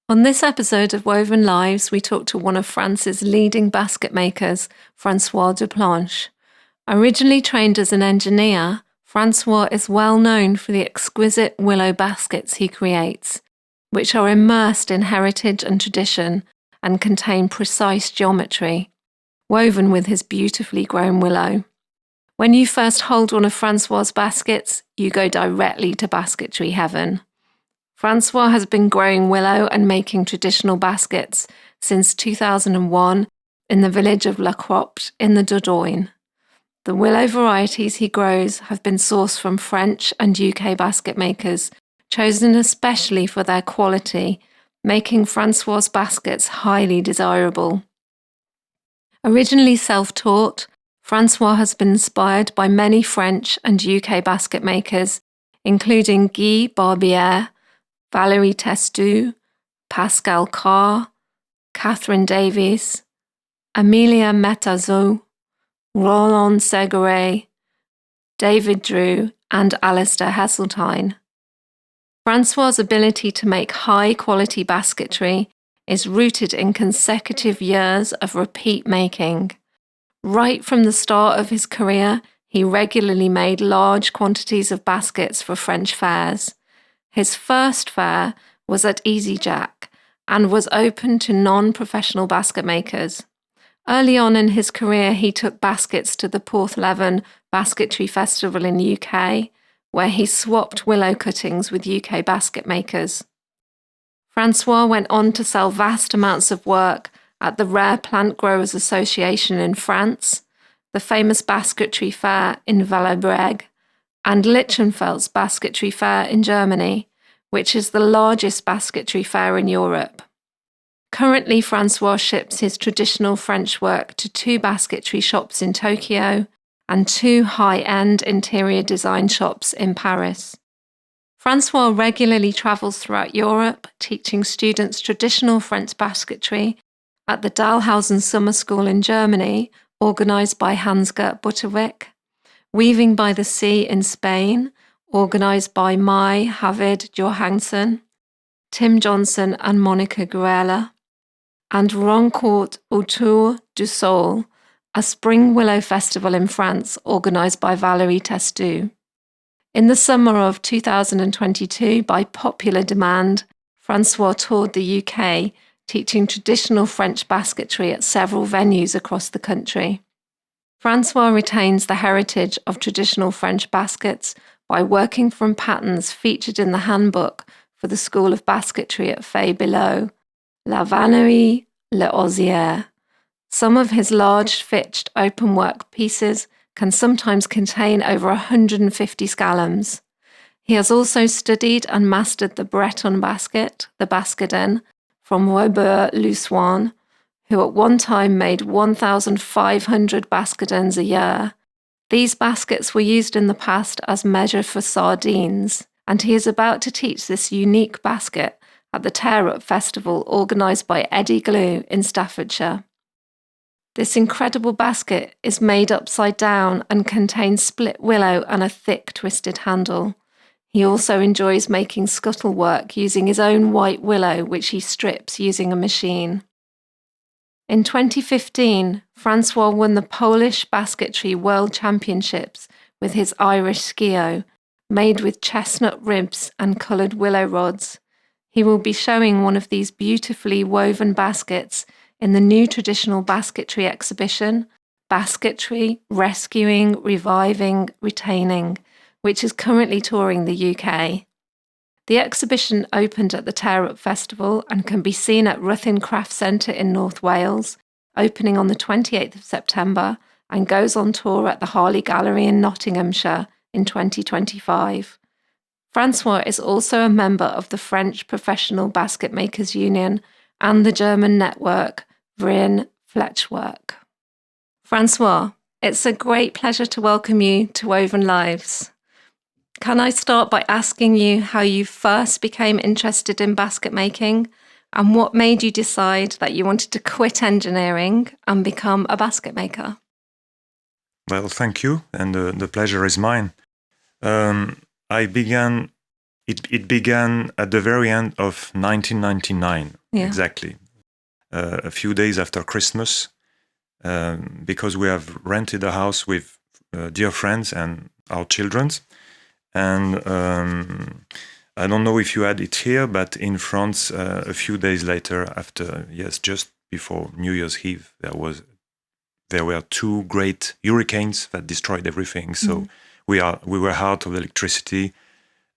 On this episode of Woven Lives, we talk to one of France's leading basket makers, Francois Desplanches. Originally trained as an engineer, Francois is well known for the exquisite willow baskets he creates, which are immersed in heritage and tradition and contain precise geometry, woven with his beautifully grown willow. When you first hold one of Francois' baskets, you go directly to basketry heaven. Francois has been growing willow and making traditional baskets since 2001 in the village of La Croix in the Dordogne. The willow varieties he grows have been sourced from French and UK basket makers, chosen especially for their quality, making Francois' baskets highly desirable. Originally self-taught, Francois has been inspired by many French and UK basket makers, including Guy Barbier, Valérie Testu, Pascal Carr, Catherine Davies, Amelia Metazot, Roland Segeret, David Drew, and Alistair Heseltine. Francois' ability to make high-quality basketry is rooted in consecutive years of repeat making. Right from the start of his career, he regularly made large quantities of baskets for French fairs. His first fair was at EasyJack and was open to non-professional basket makers. Early on in his career, he took baskets to the Porthleven Basketry Festival in the UK, where he swapped willow cuttings with UK basket makers. Francois went on to sell vast amounts of work at the Rare Plant Growers Association in France, the famous basketry fair in Valleibreg, and Lichtenfeld's Basketry Fair in Germany, which is the largest basketry fair in Europe. Currently, Francois ships his traditional French work to 2 basketry shops in Tokyo and 2 high-end interior design shops in Paris. Francois regularly travels throughout Europe, teaching students traditional French basketry at the Dahlhausen Summer School in Germany, organised by Hans-Gert Butterwick, Weaving by the Sea in Spain, organised by Mai Havid Johansson, Tim Johnson and Monica Guerra, and Rencontre autour du Sol, a spring willow festival in France organised by Valérie Testu. In the summer of 2022, by popular demand, Francois toured the UK, teaching traditional French basketry at several venues across the country. Francois retains the heritage of traditional French baskets by working from patterns featured in the handbook for the School of Basketry at Fay-Below, La Vannerie, Le Osier. Some of his large fitched openwork pieces can sometimes contain over 150 scallops. He has also studied and mastered the Breton basket, the baskodenn, from Robert Lussoin, who at one time made 1,500 baskodenns a year. These baskets were used in the past as measure for sardines, and he is about to teach this unique basket at the Tear Up Festival organised by Eddie Glue in Staffordshire. This incredible basket is made upside down and contains split willow and a thick twisted handle. He also enjoys making scuttle work using his own white willow, which he strips using a machine. In 2015, Francois won the Polish Basketry World Championships with his Irish Sciathog, made with chestnut ribs and coloured willow rods. He will be showing one of these beautifully woven baskets in the new traditional basketry exhibition, Basketry, Rescuing, Reviving, Retaining, which is currently touring the UK. The exhibition opened at the Tear Up Festival and can be seen at Ruthin Craft Centre in North Wales, opening on the 28th of September, and goes on tour at the Harley Gallery in Nottinghamshire in 2025. Francois is also a member of the French Professional Basket Makers Union and the German network Vrien Fletchwork. Francois, it's a great pleasure to welcome you to Woven Lives. Can I start by asking you how you first became interested in basket making and what made you decide that you wanted to quit engineering and become a basket maker? Well, thank you, and the pleasure is mine. I began it began at the very end of 1999, exactly. A few days after Christmas, because we have rented a house with dear friends and our children. And I don't know if you had it here, but in France, a few days later, just before New Year's Eve, there were two great hurricanes that destroyed everything. So we were out of electricity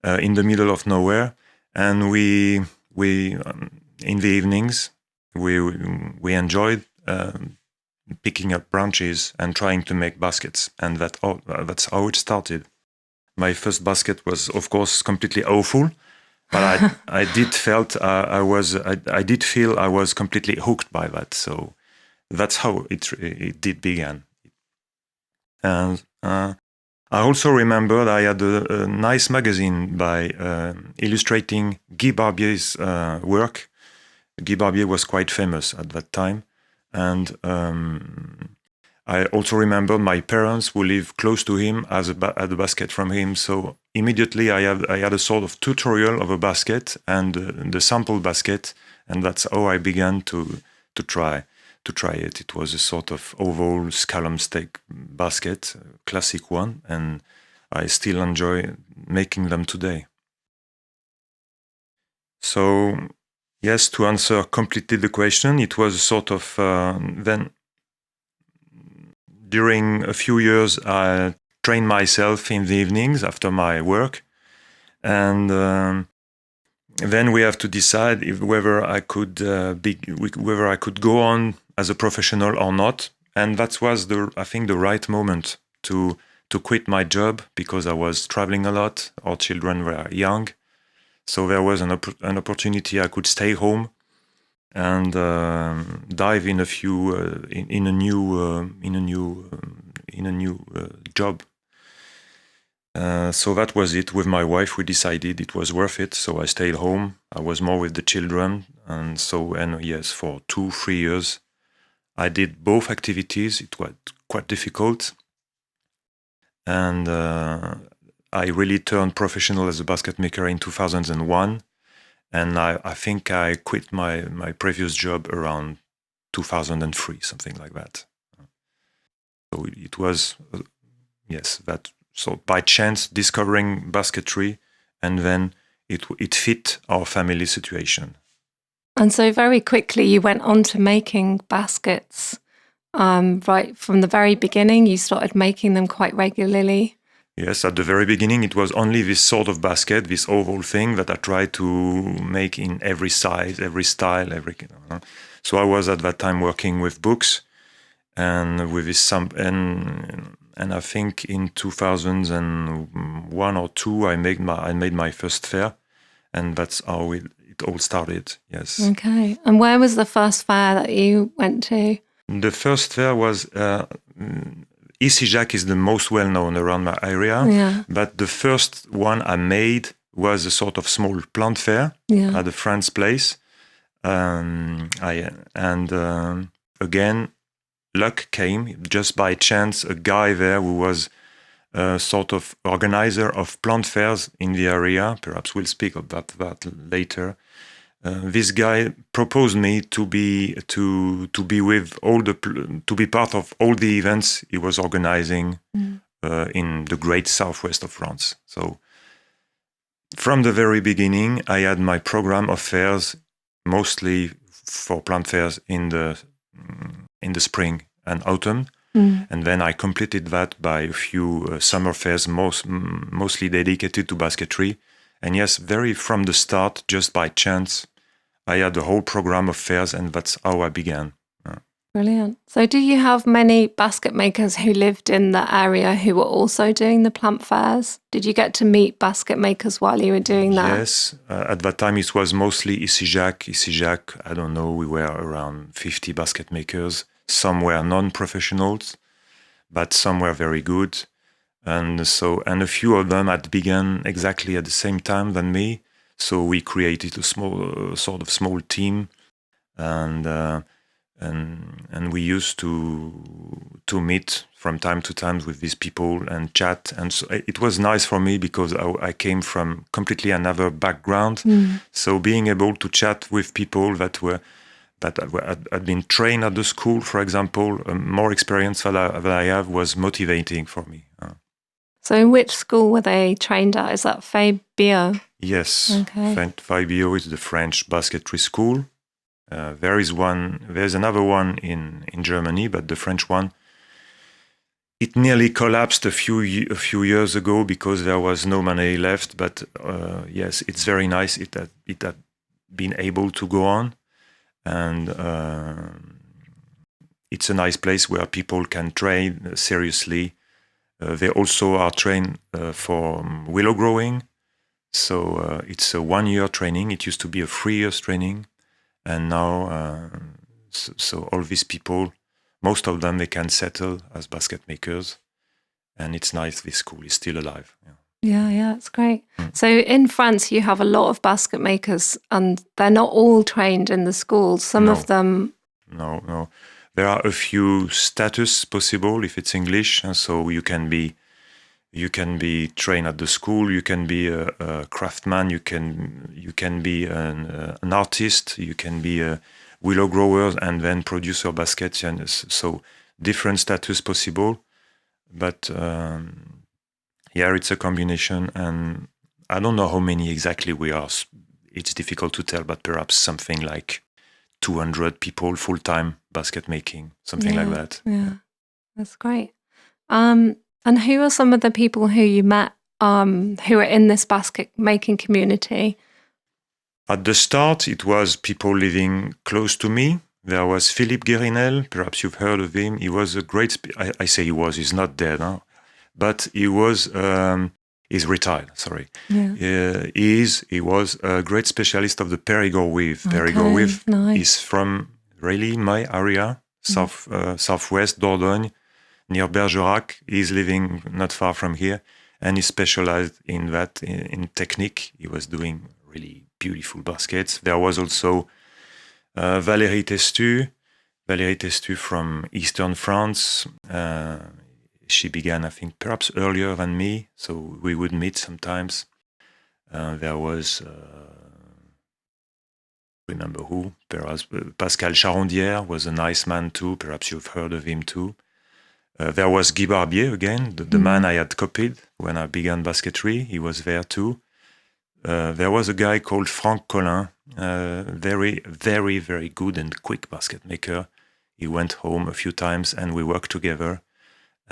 in the middle of nowhere, and we in the evenings we enjoyed picking up branches and trying to make baskets, and that's how it started. My first basket was, of course, completely awful, but I did feel I was completely hooked by that. So that's how it did begin. And I also remember I had a nice magazine by illustrating Guy Barbier's work. Guy Barbier was quite famous at that time. And I also remember my parents who lived close to him had a basket from him. So immediately I had a sort of tutorial of a basket and the sample basket, and that's how I began to try it. It was a sort of oval scallop steak basket, classic one, and I still enjoy making them today. So yes, to answer completely the question, it was a sort of then. During a few years, I trained myself in the evenings after my work, and then we have to decide whether I could go on as a professional or not. And that was I think the right moment to quit my job, because I was traveling a lot. Our children were young, so there was an opportunity I could stay home and dive in a new job. So that was it. With my wife, we decided it was worth it. So I stayed home. I was more with the children, and yes, for 2-3 years, I did both activities. It was quite difficult, and I really turned professional as a basket maker in 2001. And I think I quit my previous job around 2003, something like that. So it was, that. So by chance discovering basketry, and then it fit our family situation. And so very quickly you went on to making baskets. Right from the very beginning, you started making them quite regularly. Yes, at the very beginning, it was only this sort of basket, this oval thing that I tried to make in every size, every style, So I was at that time working with books, and with this and I think in 2001 or 2, I made my first fair, and that's how it all started. Yes. Okay. And where was the first fair that you went to? The first fair was. Isijac is the most well-known around my area, but the first one I made was a sort of small plant fair at a friend's place. Again, luck came. Just by chance, a guy there who was a sort of organizer of plant fairs in the area, perhaps we'll speak about that later. This guy proposed me to be part of all the events he was organizing in the great southwest of France. So from the very beginning, I had my program of fairs, mostly for plant fairs in the spring and autumn, and then I completed that by a few summer fairs, mostly dedicated to basketry. And yes, very from the start, just by chance, I had a whole program of fairs, and that's how I began. Brilliant. So do you have many basket makers who lived in the area who were also doing the plant fairs? Did you get to meet basket makers while you were doing that? Yes. At that time, it was mostly Isijac, I don't know, we were around 50 basket makers. Some were non-professionals, but some were very good. And a few of them had begun exactly at the same time than me. So we created a small team, and and we used to meet from time to time with these people and chat. And so it was nice for me because I came from completely another background. So being able to chat with people that had been trained at the school, for example, more experience that I have was motivating for me. So in which school were they trained at? Is that Bio? Yes, okay. Bio is the French basketry school. There's another one in Germany, but the French one, it nearly collapsed a few years ago because there was no money left. But yes, it's very nice. It had been able to go on, and it's a nice place where people can train seriously. They also are trained for willow growing, so it's a 1-year training. It used to be a 3 years training. And now, so all these people, most of them, they can settle as basket makers. And it's nice this school is still alive. Yeah, it's great. So in France, you have a lot of basket makers, and they're not all trained in the schools. Some of them... No. There are a few status possible if it's English. And so you can be trained at the school. You can be a craftsman. You can be an artist. You can be a willow grower and then produce your baskets. And so different status possible. But it's a combination. And I don't know how many exactly we are. It's difficult to tell, but perhaps something like 200 people full-time basket making, something like that. Yeah, that's great. And who are some of the people who you met who are in this basket making community? At the start, it was people living close to me. There was Philippe Guérinel, perhaps you've heard of him. He was a great, I say he was, he's not dead, huh? But he was, he's retired, sorry. Yeah. He was a great specialist of the Périgord weave. Périgord weave is from really my area, southwest Dordogne, near Bergerac. He's living not far from here, and he specialized in that, in technique. He was doing really beautiful baskets. There was also Valérie Testu from Eastern France. She began, I think, perhaps earlier than me, so we would meet sometimes. There was, remember who? Perhaps Pascal Charondière was a nice man too. Perhaps you've heard of him too. There was Guy Barbier again, the man I had copied when I began basketry. He was there too. There was a guy called Franck Collin, very, very, very good and quick basket maker. He went home a few times and we worked together.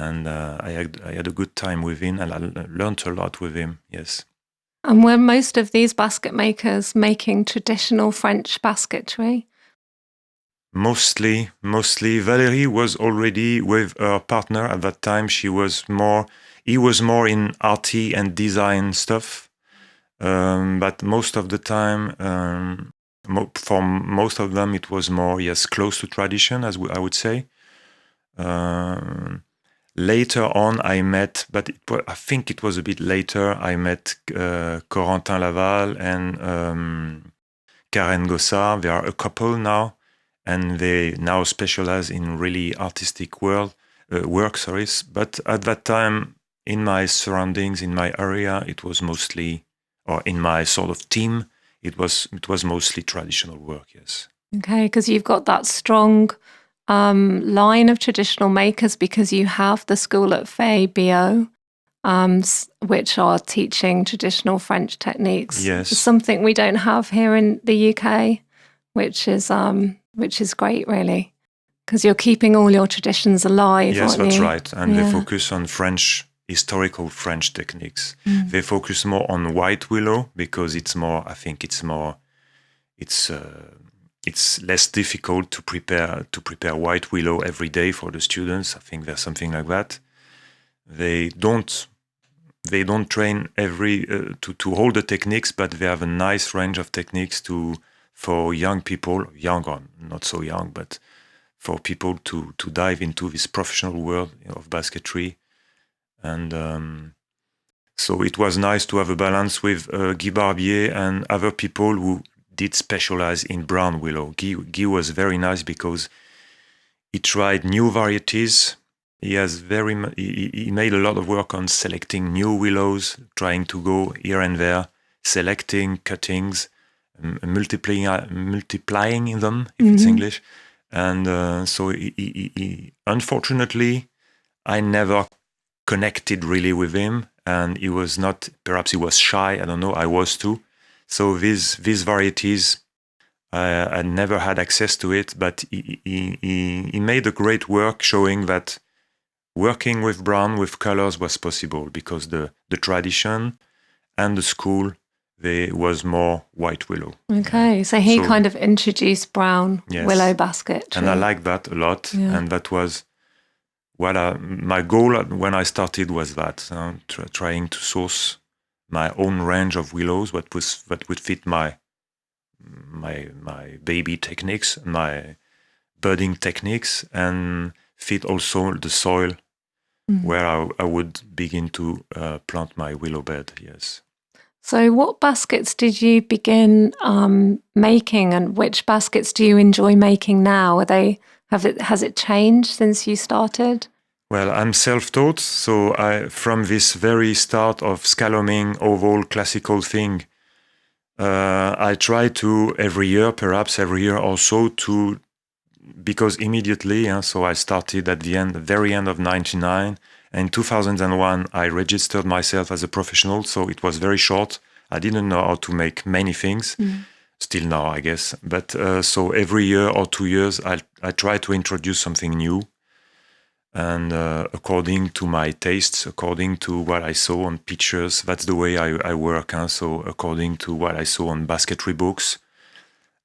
And I had a good time with him, and I learned a lot with him, yes. And were most of these basket makers making traditional French basketry? Mostly. Valérie was already with her partner at that time. He was more in arty and design stuff. But most of the time, for most of them, it was more, close to tradition, as I would say. Later on, I met, but I think it was a bit later, I met Corentin Laval and Karen Gossard. They are a couple now, and they now specialize in really artistic work. But at that time, in my surroundings, in my area, it was mostly, or in my sort of team, it was mostly traditional work, yes. Okay, because you've got that strong line of traditional makers because you have the school at Bio, which are teaching traditional French techniques. Yes. It's something we don't have here in the UK, which is great, really, because you're keeping all your traditions alive. Yes, aren't that's you? right. And they focus on historical French techniques. They focus more on white willow because it's less difficult to prepare white willow every day for the students. I think there's something like that. They don't train to hold the techniques, but they have a nice range of techniques for young people, young or not so young, but for people to dive into this professional world of basketry. And so it was nice to have a balance with Guy Barbier and other people who did specialize in brown willow. Guy was very nice because he tried new varieties. He made a lot of work on selecting new willows, trying to go here and there, selecting cuttings, multiplying them, if it's English. And so he unfortunately, I never connected really with him, and he was not, perhaps he was shy, I don't know, I was too. So these varieties, I never had access to it, but he made a great work showing that working with brown, with colors was possible, because the tradition and the school, there was more white willow. Okay, so he kind of introduced brown willow basketry. And I like that a lot. Yeah. And that was what my goal when I started was that, trying to source my own range of willows, what would fit my baby techniques, my budding techniques, and fit also the soil where I would begin to plant my willow bed. Yes. So what baskets did you begin making, and which baskets do you enjoy making now? Has it changed since you started? Well, I'm self-taught, so from this very start of scalloping, oval, classical thing, I try to every year or so, because immediately, so I started at the very end of 99. In 2001, I registered myself as a professional, so it was very short. I didn't know how to make many things, still now, I guess. But so every year or 2 years, I try to introduce something new. And according to my tastes, according to what I saw on pictures, that's the way I work. So according to what I saw on basketry books.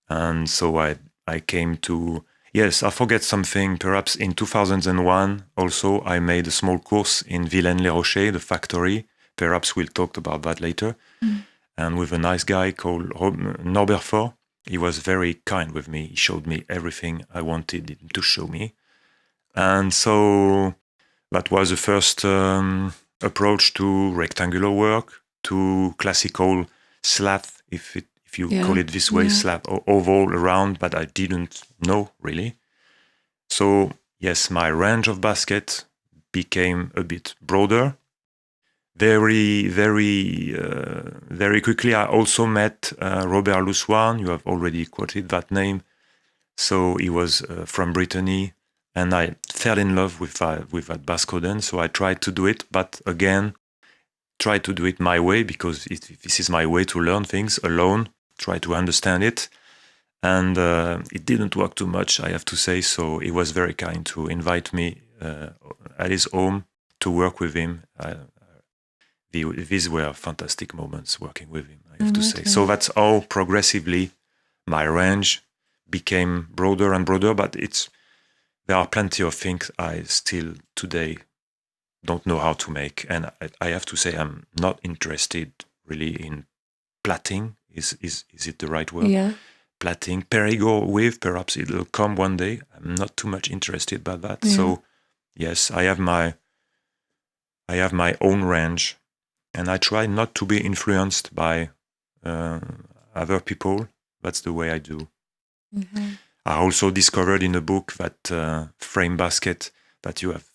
And so I came to... Yes, I forget something. Perhaps in 2001, also, I made a small course in Villaines-les-Rochers, the factory. Perhaps we'll talk about that later. And with a nice guy called Norbert Faure. He was very kind with me. He showed me everything I wanted him to show me. And so that was the first approach to rectangular work, to classical slat, if you call it this way, slat or oval around, but I didn't know really. So yes, my range of basket became a bit broader. Very, very, very quickly, I also met Robert Luswan. You have already quoted that name. So he was from Brittany, and I fell in love with that baskodenn. So I tried to do it, but again, try to do it my way, because this is my way to learn things alone. Try to understand it, and it didn't work too much, I have to say. So he was very kind to invite me at his home to work with him. These were fantastic moments working with him, I have to say. So that's how progressively my range became broader and broader. But there are plenty of things I still today don't know how to make, and I have to say I'm not interested really in plaiting. Is it the right word? Yeah. Plaiting, Perigord weave, perhaps it'll come one day. I'm not too much interested by that. Yeah. So yes, I have my own range, and I try not to be influenced by other people. That's the way I do. I also discovered in a book that frame basket that you have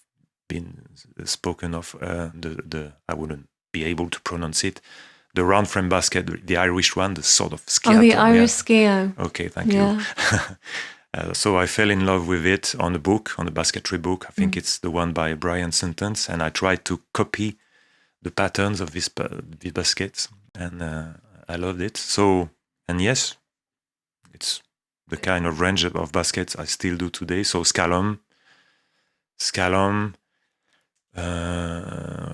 been spoken of, I wouldn't be able to pronounce it. The round frame basket, the Irish one, the sort of sciathog. Oh, the Irish Sciathog. Okay, thank you. So I fell in love with it on a basketry book. I think it's the one by Welsh Cyntell, and I tried to copy the patterns of these baskets, and I loved it. So, and yes, it's the kind of range of baskets I still do today. So scallop,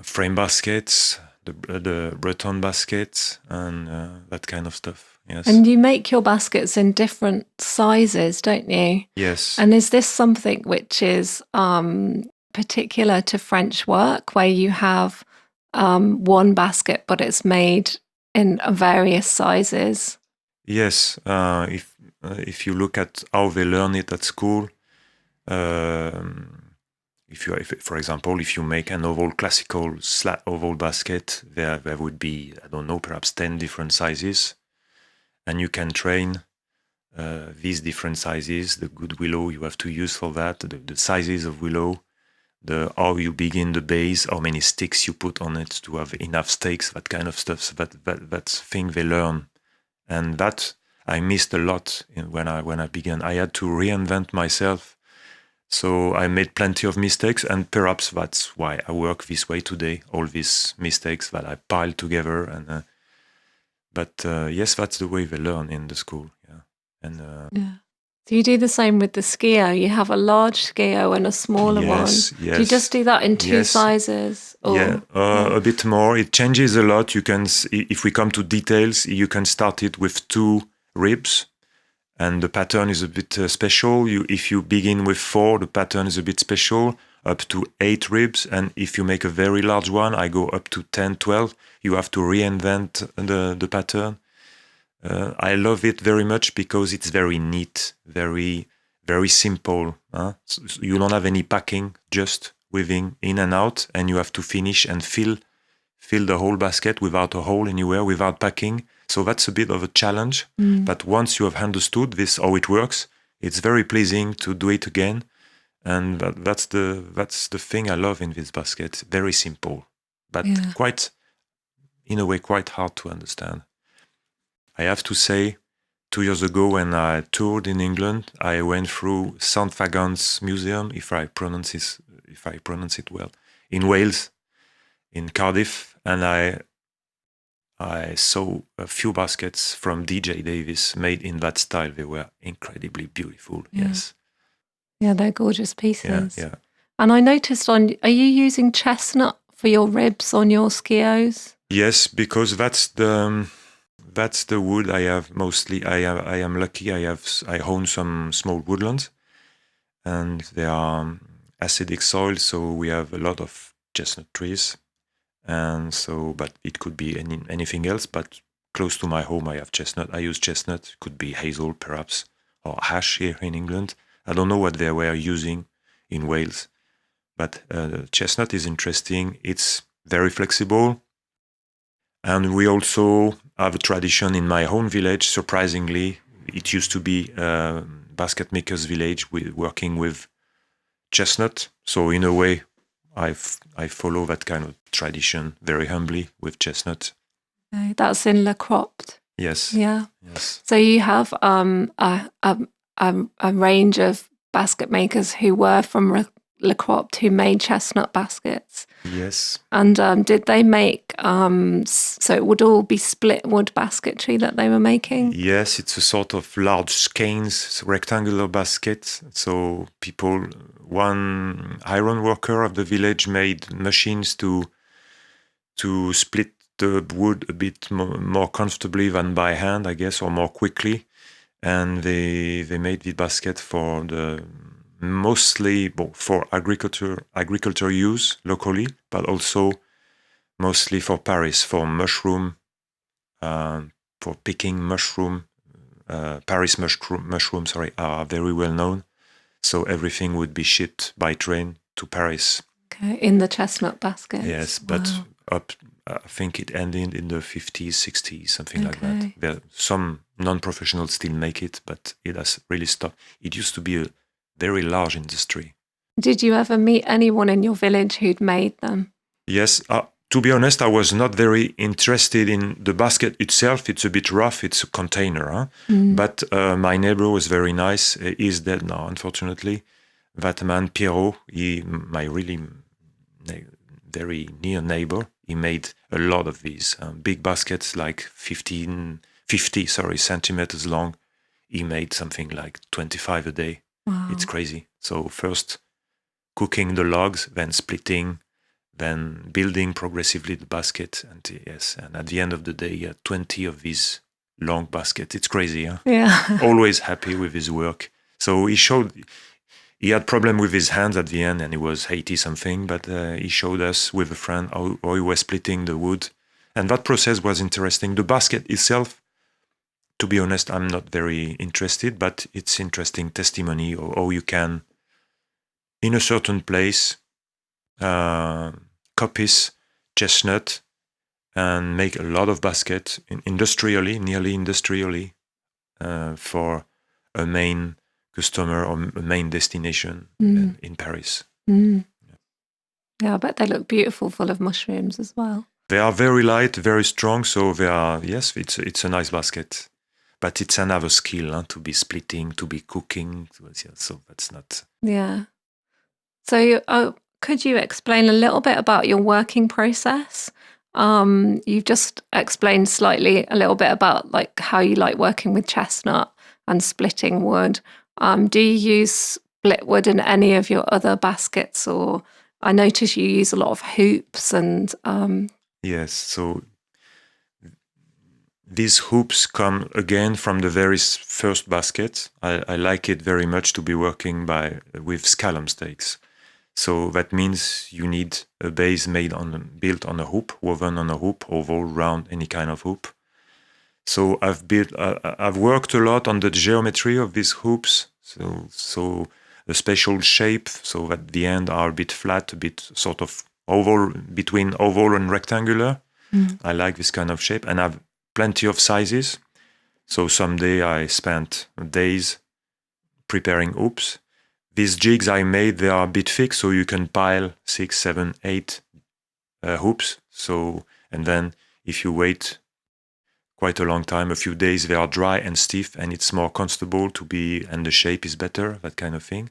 frame baskets, the Breton baskets, and that kind of stuff. Yes. And you make your baskets in different sizes, don't you? Yes. And is this something which is particular to French work, where you have one basket but it's made in various sizes? Yes. If you look at how they learn it at school, for example, if you make an oval, classical slat oval basket, there would be, I don't know, perhaps 10 different sizes, and you can train these different sizes. The good willow you have to use for that. The sizes of willow. How you begin the base, how many sticks you put on it to have enough stakes, that kind of stuff. So that's thing they learn, and that I missed a lot when I began. I had to reinvent myself, so I made plenty of mistakes, and perhaps that's why I work this way today. All these mistakes that I piled together, and yes, that's the way they learn in the school. Yeah, and yeah. So you do the same with the skio. You have a large skio and a smaller one. Yes. Do you just do that in two sizes? Or, yeah, a bit more. It changes a lot. You can, if we come to details, you can start it with 2 ribs, and the pattern is a bit special. If you begin with 4, the pattern is a bit special, up to 8 ribs. And if you make a very large one, I go up to 10, 12. You have to reinvent the pattern. I love it very much because it's very neat, very, very simple. So you don't have any packing, just weaving in and out, and you have to finish and fill the whole basket without a hole anywhere, without packing. So that's a bit of a challenge. But once you have understood this, how it works, it's very pleasing to do it again. And that's the thing I love in this basket. Very simple, but quite, in a way, quite hard to understand. I have to say, 2 years ago when I toured in England, I went through St. Fagan's Museum, if I pronounce it well, in Wales, in Cardiff, and I saw a few baskets from DJ Davis made in that style. They were incredibly beautiful. Yeah. Yes. Yeah, they're gorgeous pieces. Yeah. And I noticed are you using chestnut for your ribs on your skios? Yes, because that's the wood I have mostly. I am lucky. I own some small woodlands, and they are acidic soil, so we have a lot of chestnut trees, and so. But it could be anything else. But close to my home, I have chestnut. I use chestnut. Could be hazel, perhaps, or ash here in England. I don't know what they were using in Wales, but chestnut is interesting. It's very flexible. And we also have a tradition in my own village, surprisingly. It used to be a basketmakers village working with chestnut. So in a way, I follow that kind of tradition very humbly with chestnut. Okay, that's in Le Cropt. Yes. Yeah. Yes. So you have a range of basket makers who were from Le Cropt who made chestnut baskets. Yes. And did they make, so it would all be split wood basketry that they were making? Yes, it's a sort of large skeins, rectangular basket. So one iron worker of the village made machines to split the wood a bit more comfortably than by hand, I guess, or more quickly. And they made the basket for mostly for agriculture use locally, but also mostly for Paris, for mushroom, for picking mushroom. Paris mushrooms are very well known. So everything would be shipped by train to Paris. Okay, in the chestnut basket. Yes, but I think it ended in the 50s, 60s, something like that. Some non-professionals still make it, but it has really stopped. It used to be a very large industry. Did you ever meet anyone in your village who'd made them? Yes. To be honest, I was not very interested in the basket itself. It's a bit rough. It's a container. But my neighbor was very nice. He's dead now, unfortunately. That man, Pierrot, my really very near neighbor, he made a lot of these big baskets, like 50 centimeters long. He made something like 25 a day. Wow. It's crazy. So first cooking the logs, then splitting, then building progressively the basket. And at the end of the day, he had 20 of these long baskets. It's crazy, huh? Yeah. Always happy with his work. So he had problem with his hands at the end, and he was 80-something, but he showed us with a friend how he was splitting the wood. And that process was interesting. The basket itself, to be honest, I'm not very interested, but it's interesting testimony of how you can, in a certain place, coppice chestnut and make a lot of basket nearly industrially, for a main customer or a main destination in Paris. Yeah, I bet they look beautiful, full of mushrooms as well. They are very light, very strong, so they are, yes, it's a nice basket. But it's another skill to be splitting, to be cooking, so that's not... Yeah. So could you explain a little bit about your working process? You've just explained a little bit about like how you like working with chestnut and splitting wood. Do you use split wood in any of your other baskets, or I notice you use a lot of hoops and... Yes, so these hoops come again from the very first basket. I like it very much to be working with scallop stakes. So that means you need a base built on a hoop, woven on a hoop, oval, round, any kind of hoop. So I've worked a lot on the geometry of these hoops. So a special shape, so that the end are a bit flat, a bit sort of oval, between oval and rectangular. I like this kind of shape, and I've plenty of sizes. So someday I spent days preparing hoops. These jigs I made, they are a bit thick, so you can pile 6, 7, 8 hoops. And then if you wait quite a long time, a few days, they are dry and stiff, and it's more comfortable and the shape is better, that kind of thing.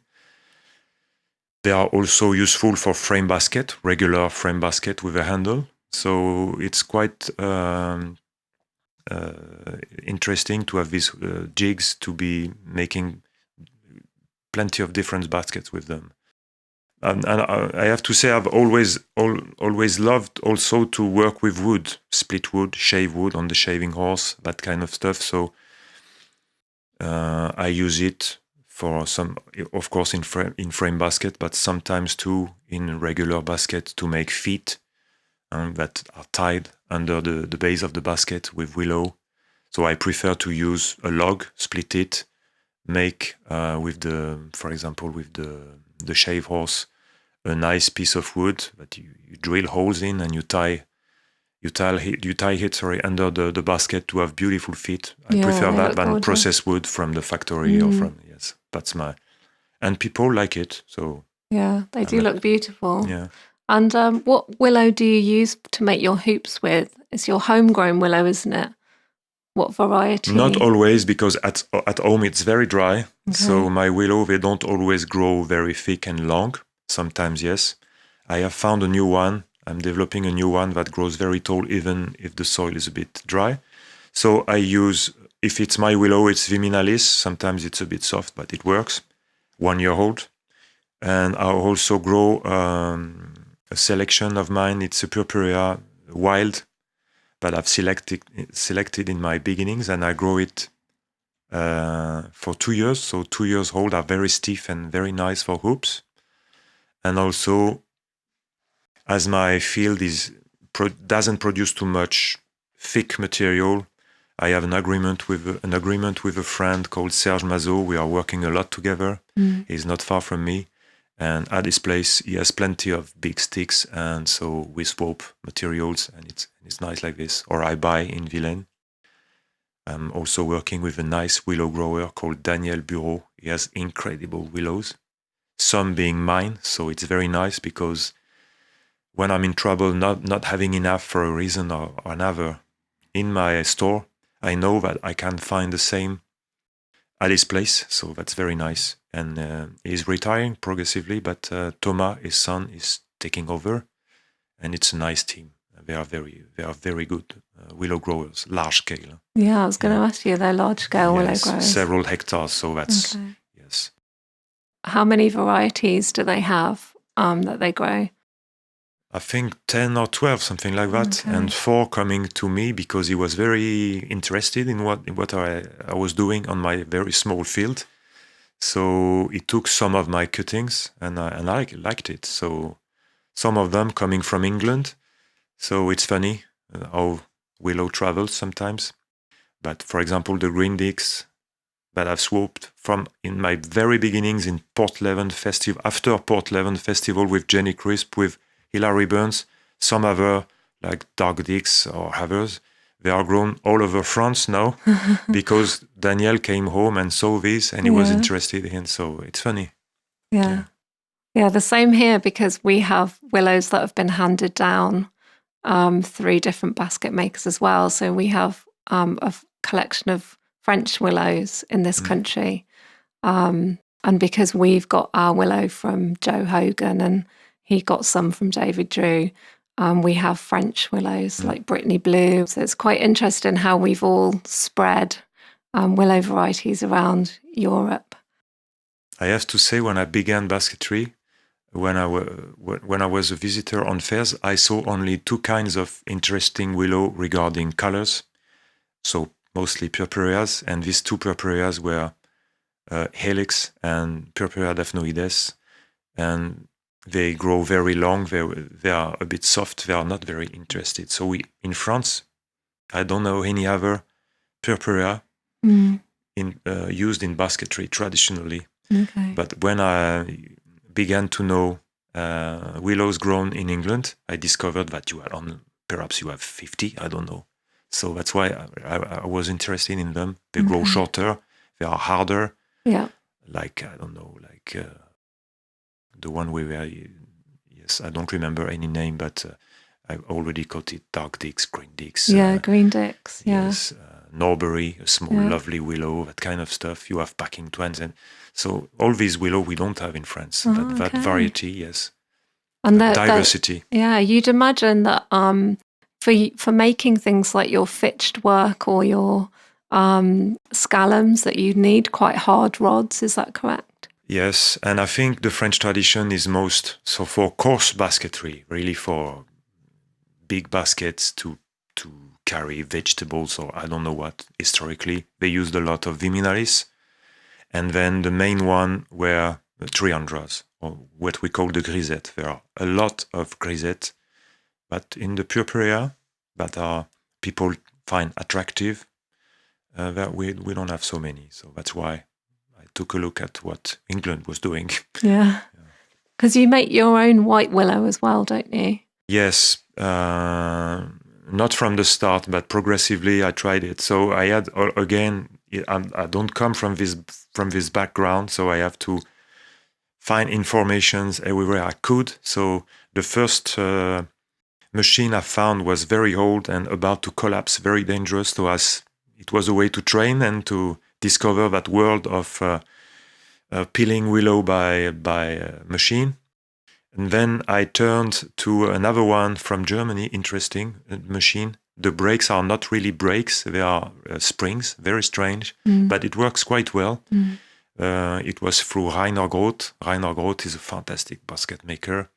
They are also useful for frame basket, regular frame basket with a handle. So it's quite interesting to have these jigs to be making plenty of different baskets with them. And I have to say I've always loved also to work with wood, split wood, shave wood on the shaving horse, that kind of stuff. So I use it for some, of course, in frame basket, but sometimes too in regular basket to make feet that are tied under the base of the basket with willow. So I prefer to use a log, split it, make for example, with the shave horse, a nice piece of wood that you drill holes in, and you tie it under the basket to have beautiful feet. I prefer that than processed wood from the factory or from, yes, that's and people like it. So yeah, they do look beautiful. Yeah. And what willow do you use to make your hoops with? It's your homegrown willow, isn't it? What variety? Not always, because at home it's very dry. Okay. So my willow, they don't always grow very thick and long. Sometimes, yes. I have found a new one. I'm developing a new one that grows very tall, even if the soil is a bit dry. So I use, if it's my willow, it's Viminalis. Sometimes it's a bit soft, but it works. 1 year old. And I also grow a selection of mine. It's a purpurea wild, that I've selected in my beginnings, and I grow it for 2 years. So 2 years old are very stiff and very nice for hoops. And also, as my field doesn't produce too much thick material, I have an agreement with a friend called Serge Mazot. We are working a lot together. He's not far from me. And at his place, he has plenty of big sticks, and so we swap materials, and it's nice like this. Or I buy in Vilaine. I'm also working with a nice willow grower called Daniel Bureau. He has incredible willows, some being mine, so it's very nice, because when I'm in trouble, not having enough for a reason or another in my store, I know that I can find the same at his place, so that's very nice. And he's retiring progressively, but Thomas, his son, is taking over, and it's a nice team. They are very good willow growers, large scale. Yeah, I was going to ask you, they're large scale willow growers. Several hectares, so that's, yes. How many varieties do they have that they grow? I think 10 or 12, something like that. Okay. And 4 coming to me because he was very interested in what I was doing on my very small field. So he took some of my cuttings, and I liked it. So some of them coming from England. So it's funny how willow travels sometimes. But for example, the green dicks that I've swapped from in my very beginnings in Port-Leven Festival, after Port-Leven Festival with Jenny Crisp, with Hilary Burns, some other like dark dicks or others, They are grown all over France now because Daniel came home and saw this and he was interested in. So it's funny. Yeah. Yeah, the same here, because we have willows that have been handed down through different basket makers as well. So we have a collection of French willows in this country. And because we've got our willow from Joe Hogan and he got some from David Drew, we have French willows like Brittany Blue. So it's quite interesting how we've all spread willow varieties around Europe. I have to say, when I began basketry, when I was a visitor on fairs, I saw only two kinds of interesting willow regarding colors. So mostly purpureas, and these two purpureas were Helix and Purpurea daphnoides, and they grow very long. They are a bit soft. They are not very interested. So in France, I don't know any other purpurea used in basketry traditionally. Okay. But when I began to know willows grown in England, I discovered that perhaps you have 50, I don't know. So that's why I was interested in them. They grow shorter, they are harder. Yeah. Like, I don't know, like the one we were, yes, I don't remember any name, but I already caught it, dark dicks, green dicks. Yeah, green dicks, yeah. Yes, Norbury, a small, lovely willow, that kind of stuff. You have packing twins. And so all these willow we don't have in France. That variety, yes. And diversity. You'd imagine that for making things like your fitched work or your scallums, that you need quite hard rods. Is that correct? Yes, and I think the French tradition is most so for coarse basketry, really for big baskets to carry vegetables or I don't know what. Historically, they used a lot of viminalis, and then the main one were the triandras, or what we call the grisettes. There are a lot of grisettes, but in the purpurea that are people find attractive, that we don't have so many. So that's why I took a look at what England was doing. Yeah, because you make your own white willow as well, don't you? Yes, not from the start, but progressively I tried it. So I had again, I don't come from this background, so I have to find informations everywhere I could. So the first machine I found was very old and about to collapse, very dangerous. So it was a way to train and to discover that world of peeling willow by machine. And then I turned to another one from Germany, interesting machine. The brakes are not really brakes, they are springs, very strange, but it works quite well. It was through Rainer Groth. Rainer Groth is a fantastic basket maker,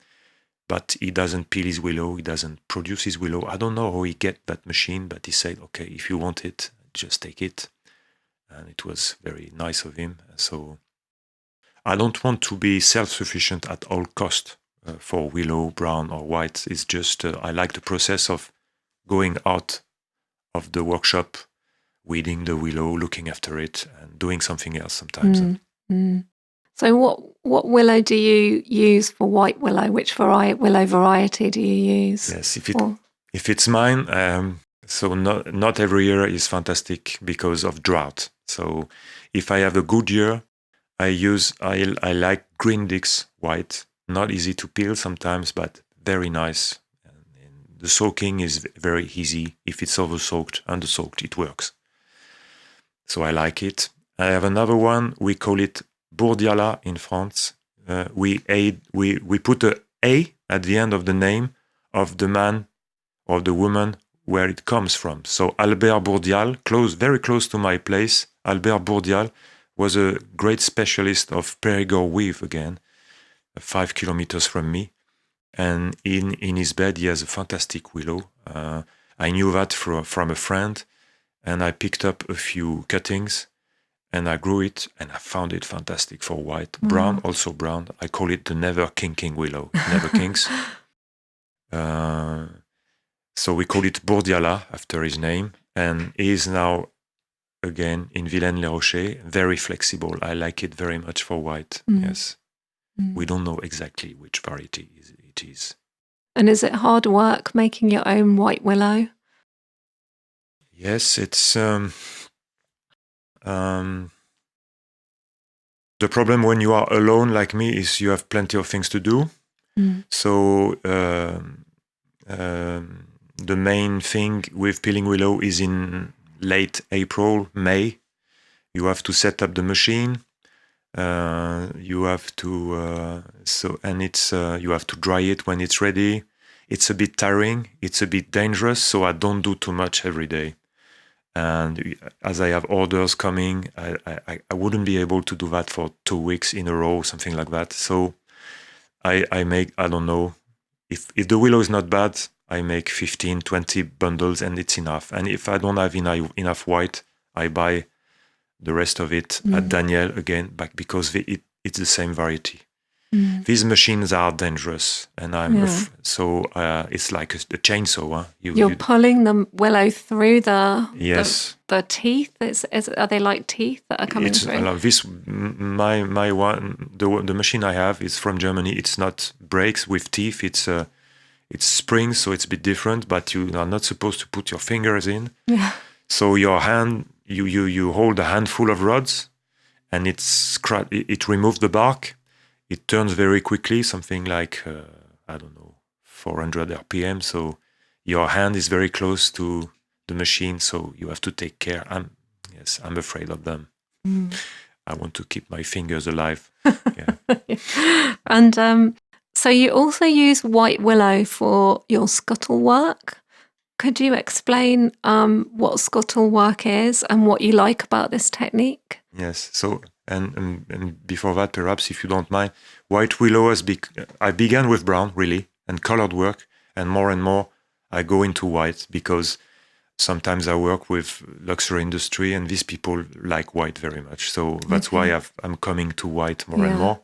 but he doesn't peel his willow, he doesn't produce his willow. I don't know how he get that machine, but he said, okay, if you want it, just take it. And it was very nice of him. So I don't want to be self-sufficient at all cost for willow, brown or white. It's just, I like the process of going out of the workshop, weeding the willow, looking after it, and doing something else sometimes. So what willow do you use for white willow? Which willow variety do you use? Yes, if it's mine, so not every year is fantastic because of drought. So if I have a good year, I like green dicks white. Not easy to peel sometimes, but very nice. And the soaking is very easy. If it's over-soaked, under-soaked, it works. So I like it. I have another one. We call it Bourdiala in France. We put a A at the end of the name of the man or the woman where it comes from. So Albert Bourdial, very close to my place, Albert Bourdial was a great specialist of Périgord weave again, 5 kilometers from me. And in his bed, he has a fantastic willow. I knew that from a friend, and I picked up a few cuttings, and I grew it, and I found it fantastic for white. Brown, also brown. I call it the never kinking willow. Never kinks. So we call it Bourdiala after his name, and he is now again in Vilaine-les-Rochers, very flexible. I like it very much for white. Yes. We don't know exactly which variety it is. And is it hard work making your own white willow? Yes, it's the problem when you are alone like me is you have plenty of things to do. So the main thing with peeling willow is in late April, May. You have to set up the machine. You have to you have to dry it when it's ready. It's a bit tiring. It's a bit dangerous. So I don't do too much every day. And as I have orders coming, I wouldn't be able to do that for 2 weeks in a row, something like that. So I make, I don't know, if the willow is not bad, I make 15, 20 bundles and it's enough. And if I don't have enough white, I buy the rest of it at Daniel again, because it's the same variety. These machines are dangerous, and it's like a chainsaw. Huh? You're pulling the willow through the the teeth. Are they like teeth that are coming through? The machine I have is from Germany. It's not brakes with teeth. It's springs, so it's a bit different. But you are not supposed to put your fingers in. Yeah. So your hand, you hold a handful of rods, and it removes the bark. It turns very quickly, something like, 400 RPM. So your hand is very close to the machine, so you have to take care. I'm afraid of them. I want to keep my fingers alive. Yeah. And so you also use white willow for your scuttle work. Could you explain what scuttle work is and what you like about this technique? Yes. So, and before that, perhaps, if you don't mind, white willow I began with brown, really, and colored work, and more I go into white, because sometimes I work with luxury industry, and these people like white very much. So that's why I'm coming to white more and more.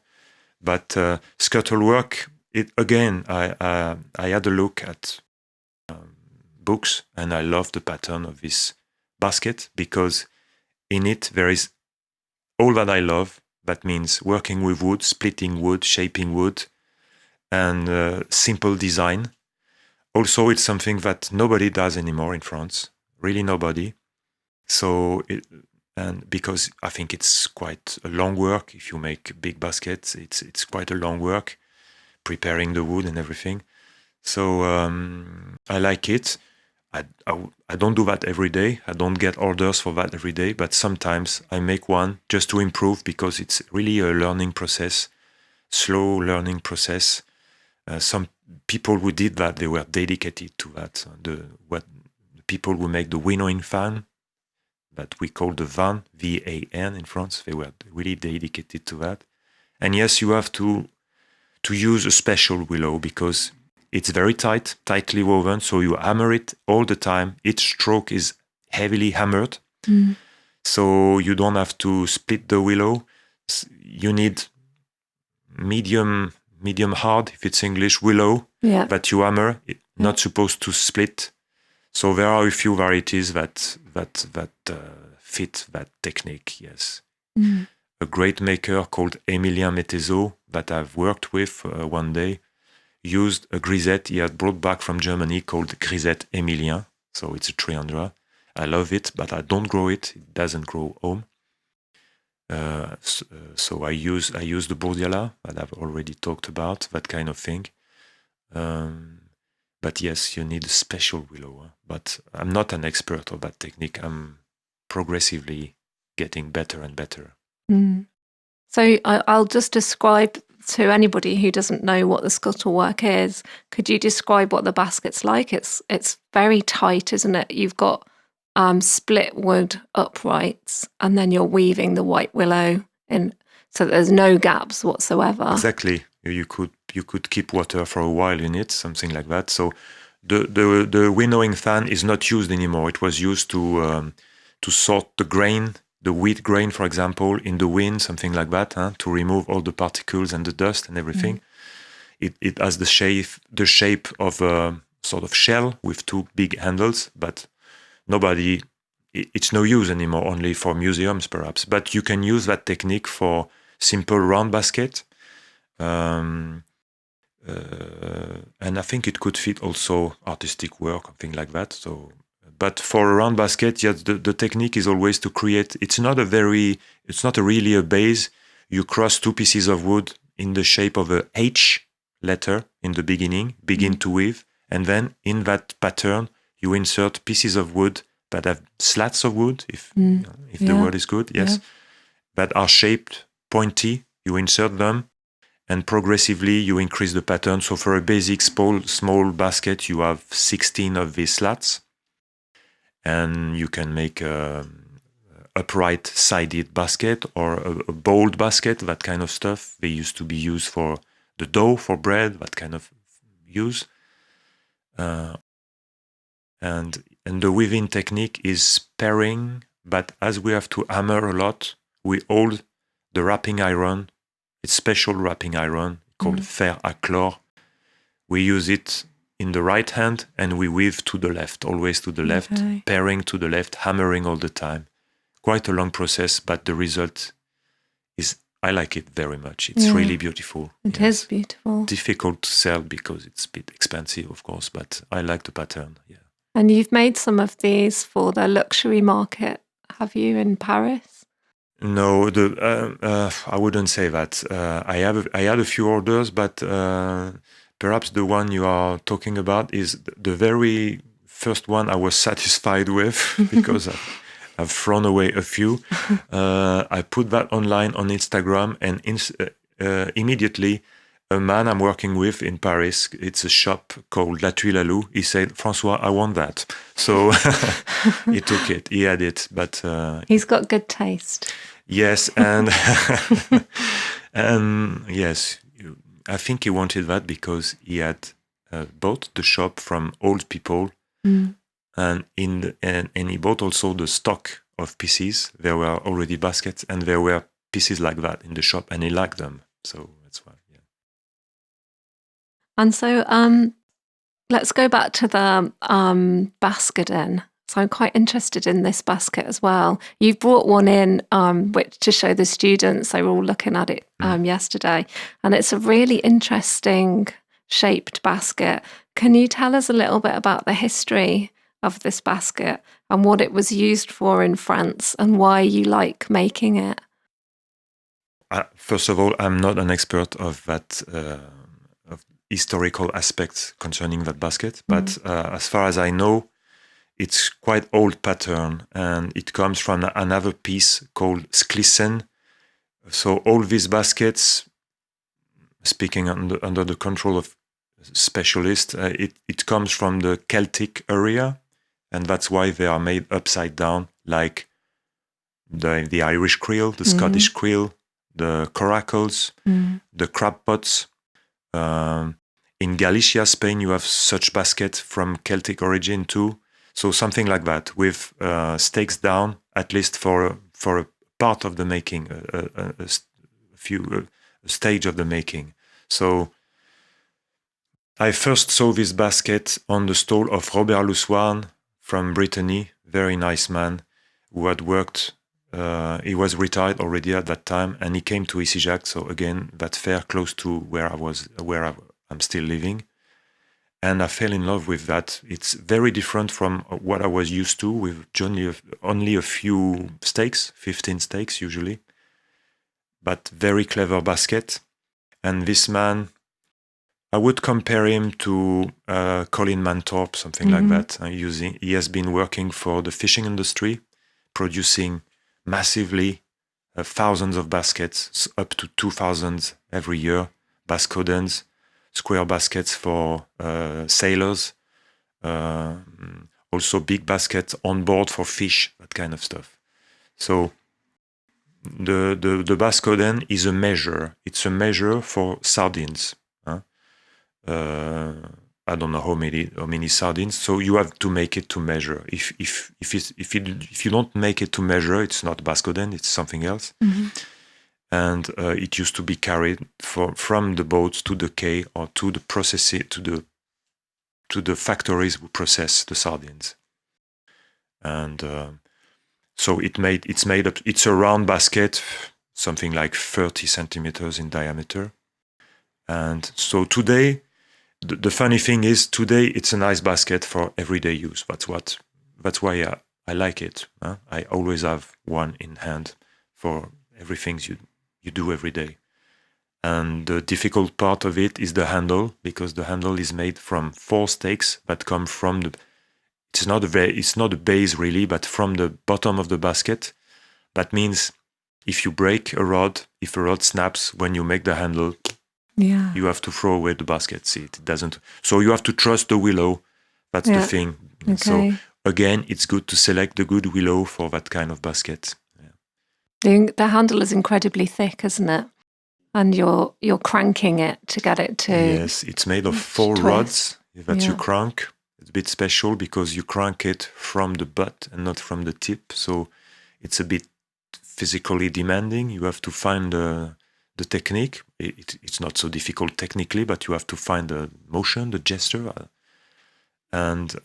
But scuttle work, I had a look at books, and I love the pattern of this basket, because in it there is all that I love. That means working with wood, splitting wood, shaping wood, and simple design. Also, it's something that nobody does anymore in France, really nobody. So, and because I think it's quite a long work. If you make big baskets, it's quite a long work, preparing the wood and everything. So I like it. I don't do that every day. I don't get orders for that every day, but sometimes I make one just to improve, because it's really a learning process, slow learning process. Some people who did that, they were dedicated to that. The people who make the winnowing fan, that we call the van, VAN in France, they were really dedicated to that. And yes, you have to use a special willow, because it's very tightly woven, so you hammer it all the time. Each stroke is heavily hammered, so you don't have to split the willow. You need medium hard, if it's English, willow that you hammer. Not supposed to split. So there are a few varieties that fit that technique. Yes, a great maker called Emilien Mettezo that I've worked with one day used a grisette he had brought back from Germany called Grisette Emilien. So it's a 300. I love it, but I don't grow it. It doesn't grow home. So I use the Bourdiala that I've already talked about, that kind of thing. But yes, you need a special willow. But I'm not an expert of that technique. I'm progressively getting better and better. So I'll just describe to anybody who doesn't know what the scuttle work is. Could you describe what the basket's like? It's very tight, isn't it? You've got split wood uprights, and then you're weaving the white willow in, so there's no gaps whatsoever. Exactly. You could keep water for a while in it, something like that. So the winnowing fan is not used anymore. It was used to sort the grain, the wheat grain, for example, in the wind, something like that, to remove all the particles and the dust and everything. It has the shape of a sort of shell with two big handles, but it's no use anymore, only for museums perhaps. But you can use that technique for simple round basket. And I think it could fit also artistic work, something like that. So, But for a round basket, yes, the technique is always to create. It's not really a base. You cross two pieces of wood in the shape of a H letter in the beginning, begin to weave, and then in that pattern you insert pieces of wood that have slats of wood, if the word is good, yes, that are shaped pointy. You insert them, and progressively you increase the pattern. So for a basic small basket, you have 16 of these slats, and you can make a upright sided basket or a bold basket, that kind of stuff. They used to be used for the dough, for bread, that kind of use. And the weaving technique is pairing, but as we have to hammer a lot, we hold the wrapping iron. It's special wrapping iron called fer à chlore. We use it in the right hand and we weave to the left, always to the left, pairing to the left, hammering all the time. Quite a long process, but the result is, I like it very much. It's really beautiful. It is beautiful. Difficult to sell because it's a bit expensive, of course, but I like the pattern, And you've made some of these for the luxury market, have you, in Paris? No, I wouldn't say that. I had a few orders, but perhaps the one you are talking about is the very first one I was satisfied with because I've thrown away a few. I put that online on Instagram, and immediately a man I'm working with in Paris, it's a shop called La Tuile à Loup, he said, "Francois, I want that." So he took it, he had it. But he's got good taste. Yes, and yes, I think he wanted that because he had bought the shop from old people, and he bought also the stock of pieces. There were already baskets, and there were pieces like that in the shop, and he liked them. So that's why. And so let's go back to the baskodenn. So I'm quite interested in this basket as well. You brought one in which to show the students. They were all looking at it yesterday. And it's a really interesting shaped basket. Can you tell us a little bit about the history of this basket and what it was used for in France and why you like making it? First of all, I'm not an expert of that historical aspects concerning that basket, but as far as I know, it's quite old pattern, and it comes from another piece called sklissen. So all these baskets, speaking under the control of specialists, it comes from the Celtic area, and that's why they are made upside down, like the Irish creel, the Scottish creel, the coracles, the crab pots. In Galicia, Spain, you have such baskets from Celtic origin too. So something like that, with stakes down, at least for a part of the making, a stage of the making. So I first saw this basket on the stall of Robert Lussoirne from Brittany, very nice man who had worked. He was retired already at that time, and he came to Isijac. So again, that fair close to where I'm still living. And I fell in love with that. It's very different from what I was used to, with only a few stakes, 15 stakes usually, but very clever basket. And this man, I would compare him to Colin Manthorpe, something like that. He has been working for the fishing industry, producing massively thousands of baskets, up to 2,000 every year, baskodenns, square baskets for sailors, also big baskets on board for fish, that kind of stuff. So the baskodenn is a measure. It's a measure for sardines. I don't know how many sardines. So you have to make it to measure. If you don't make it to measure, it's not baskodenn. It's something else. And it used to be carried from the boats to the quay or to the to the factories who process the sardines. And so it's a round basket, something like 30 centimeters in diameter. And so today, the funny thing is, today it's a nice basket for everyday use. That's what that's why I like it. I always have one in hand for everything you do every day. And the difficult part of it is the handle, because the handle is made from 4 stakes that come from it's not a base really, but from the bottom of the basket. That means if you break a rod, if a rod snaps when you make the handle, you have to throw away the basket. See, it doesn't. So you have to trust the willow. That's the thing. Okay. So again, it's good to select the good willow for that kind of basket. The handle is incredibly thick, isn't it? And you're cranking it to get it to. Yes, it's made of 4 rods that you crank. It's a bit special because you crank it from the butt and not from the tip. So it's a bit physically demanding. You have to find the technique. It's not so difficult technically, but you have to find the motion, the gesture. And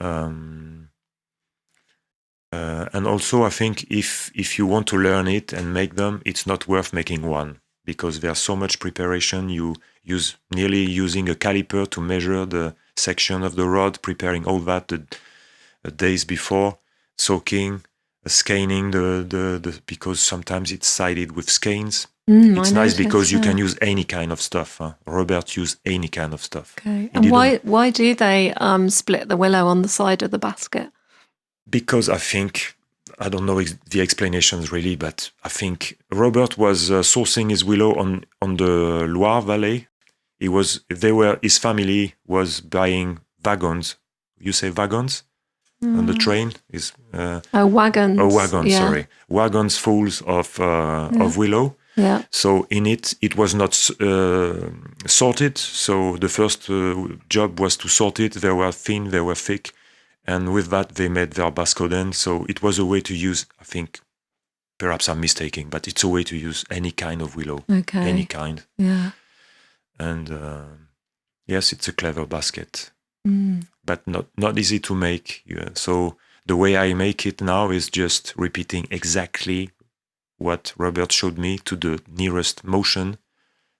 also I think if you want to learn it and make them, it's not worth making one, because there's so much preparation. You use nearly using a caliper to measure the section of the rod, preparing all that the days before, soaking, scaning the because sometimes it's sided with skeins. It's nice because you can use any kind of stuff. Robert used any kind of stuff. Okay. And why do they split the willow on the side of the basket? Because I think, I don't know the explanations really, but I think Robert was sourcing his willow on the Loire Valley. His family was buying wagons. You say wagons? On the train is wagons. Oh, wagons. Sorry, wagons full of willow. Yeah. So in it was not sorted. So the first job was to sort it. They were thin, they were thick, and with that they made their baskodenn. So it was a way to use. I think, perhaps I'm mistaken, but it's a way to use any kind of willow. Okay. Any kind. Yeah. And yes, it's a clever basket, but not easy to make. Yeah. So the way I make it now is just repeating exactly what Robert showed me to the nearest motion,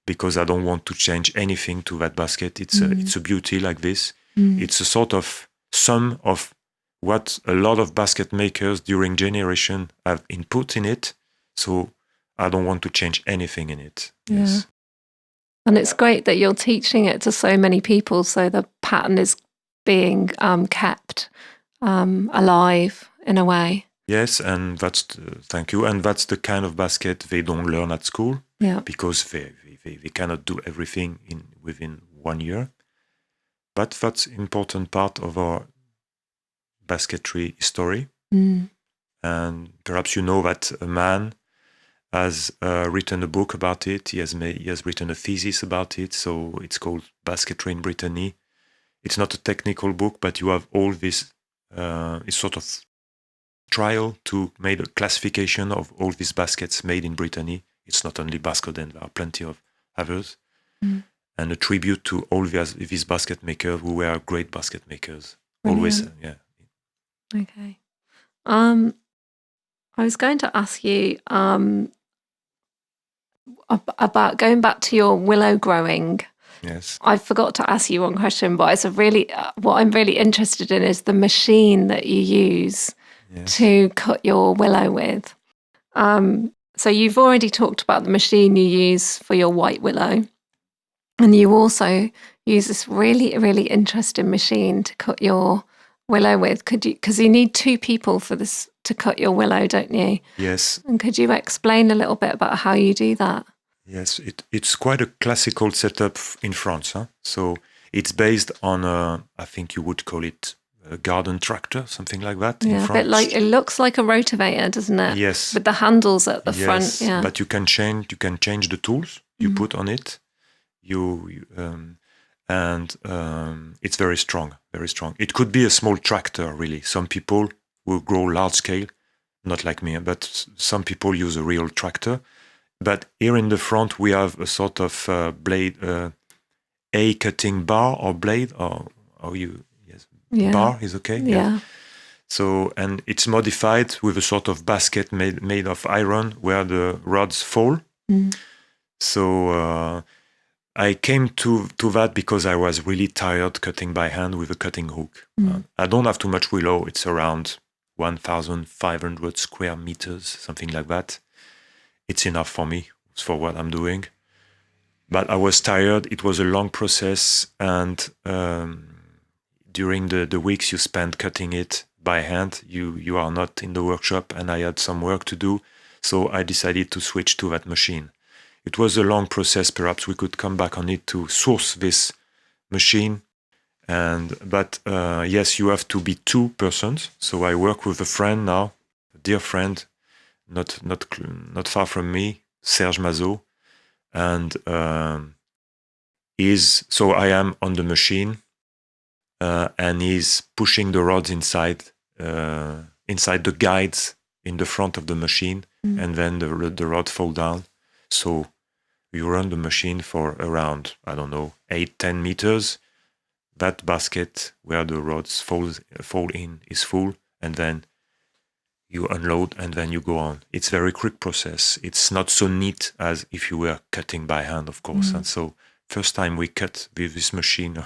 because I don't want to change anything to that basket. It's a beauty like this. It's a sort of sum of what a lot of basket makers during generation have input in it. So I don't want to change anything in it. Yeah. Yes. And it's great that you're teaching it to so many people, so the pattern is being kept alive in a way. Yes, and thank you. And that's the kind of basket they don't learn at school, because they cannot do everything within 1 year. But that's an important part of our basketry history. And perhaps you know that a man has written a book about it. He has written a thesis about it. So it's called Basketry in Brittany. It's not a technical book, but you have all this sort of trial to make a classification of all these baskets made in Brittany. It's not only baskodenn, there are plenty of others. And a tribute to all these basket makers who were great basket makers. Always, Okay. I was going to ask you about going back to your willow growing. Yes. I forgot to ask you one question, but it's what I'm really interested in is the machine that you use to cut your willow with. So you've already talked about the machine you use for your white willow, and you also use this really, really interesting machine to cut your willow with. Because you need 2 people for this to cut your willow, don't you? Yes. And could you explain a little bit about how you do that? Yes, it's quite a classical setup in France. So it's based on I think you would call it a garden tractor, something like that in France. But it looks like a rotavator, doesn't it? Yes. With the handles at the front. Yeah. But you can change the tools you put on it. It's very strong, very strong. It could be a small tractor, really. Some people will grow large scale, not like me, but some people use a real tractor. But here in the front, we have a sort of blade, a cutting bar or blade, bar is okay. Yeah. So, and it's modified with a sort of basket made of iron where the rods fall. So I came to that because I was really tired cutting by hand with a cutting hook. I don't have too much willow. It's around 1,500 square meters, something like that. It's enough for me, for what I'm doing. But I was tired. It was a long process, and during the weeks you spend cutting it by hand, you are not in the workshop, and I had some work to do, so I decided to switch to that machine. It was a long process. Perhaps we could come back on it to source this machine. But yes, you have to be 2 persons. So I work with a friend now, a dear friend, not far from me, Serge Mazot, and so I am on the machine, and he's pushing the rods inside the guides in the front of the machine, and then the rod fall down. So we run the machine for around, 8-10 meters. That basket where the rods fall in is full, and then you unload, and then you go on. It's a very quick process. It's not so neat as if you were cutting by hand, of course. And so first time we cut with this machine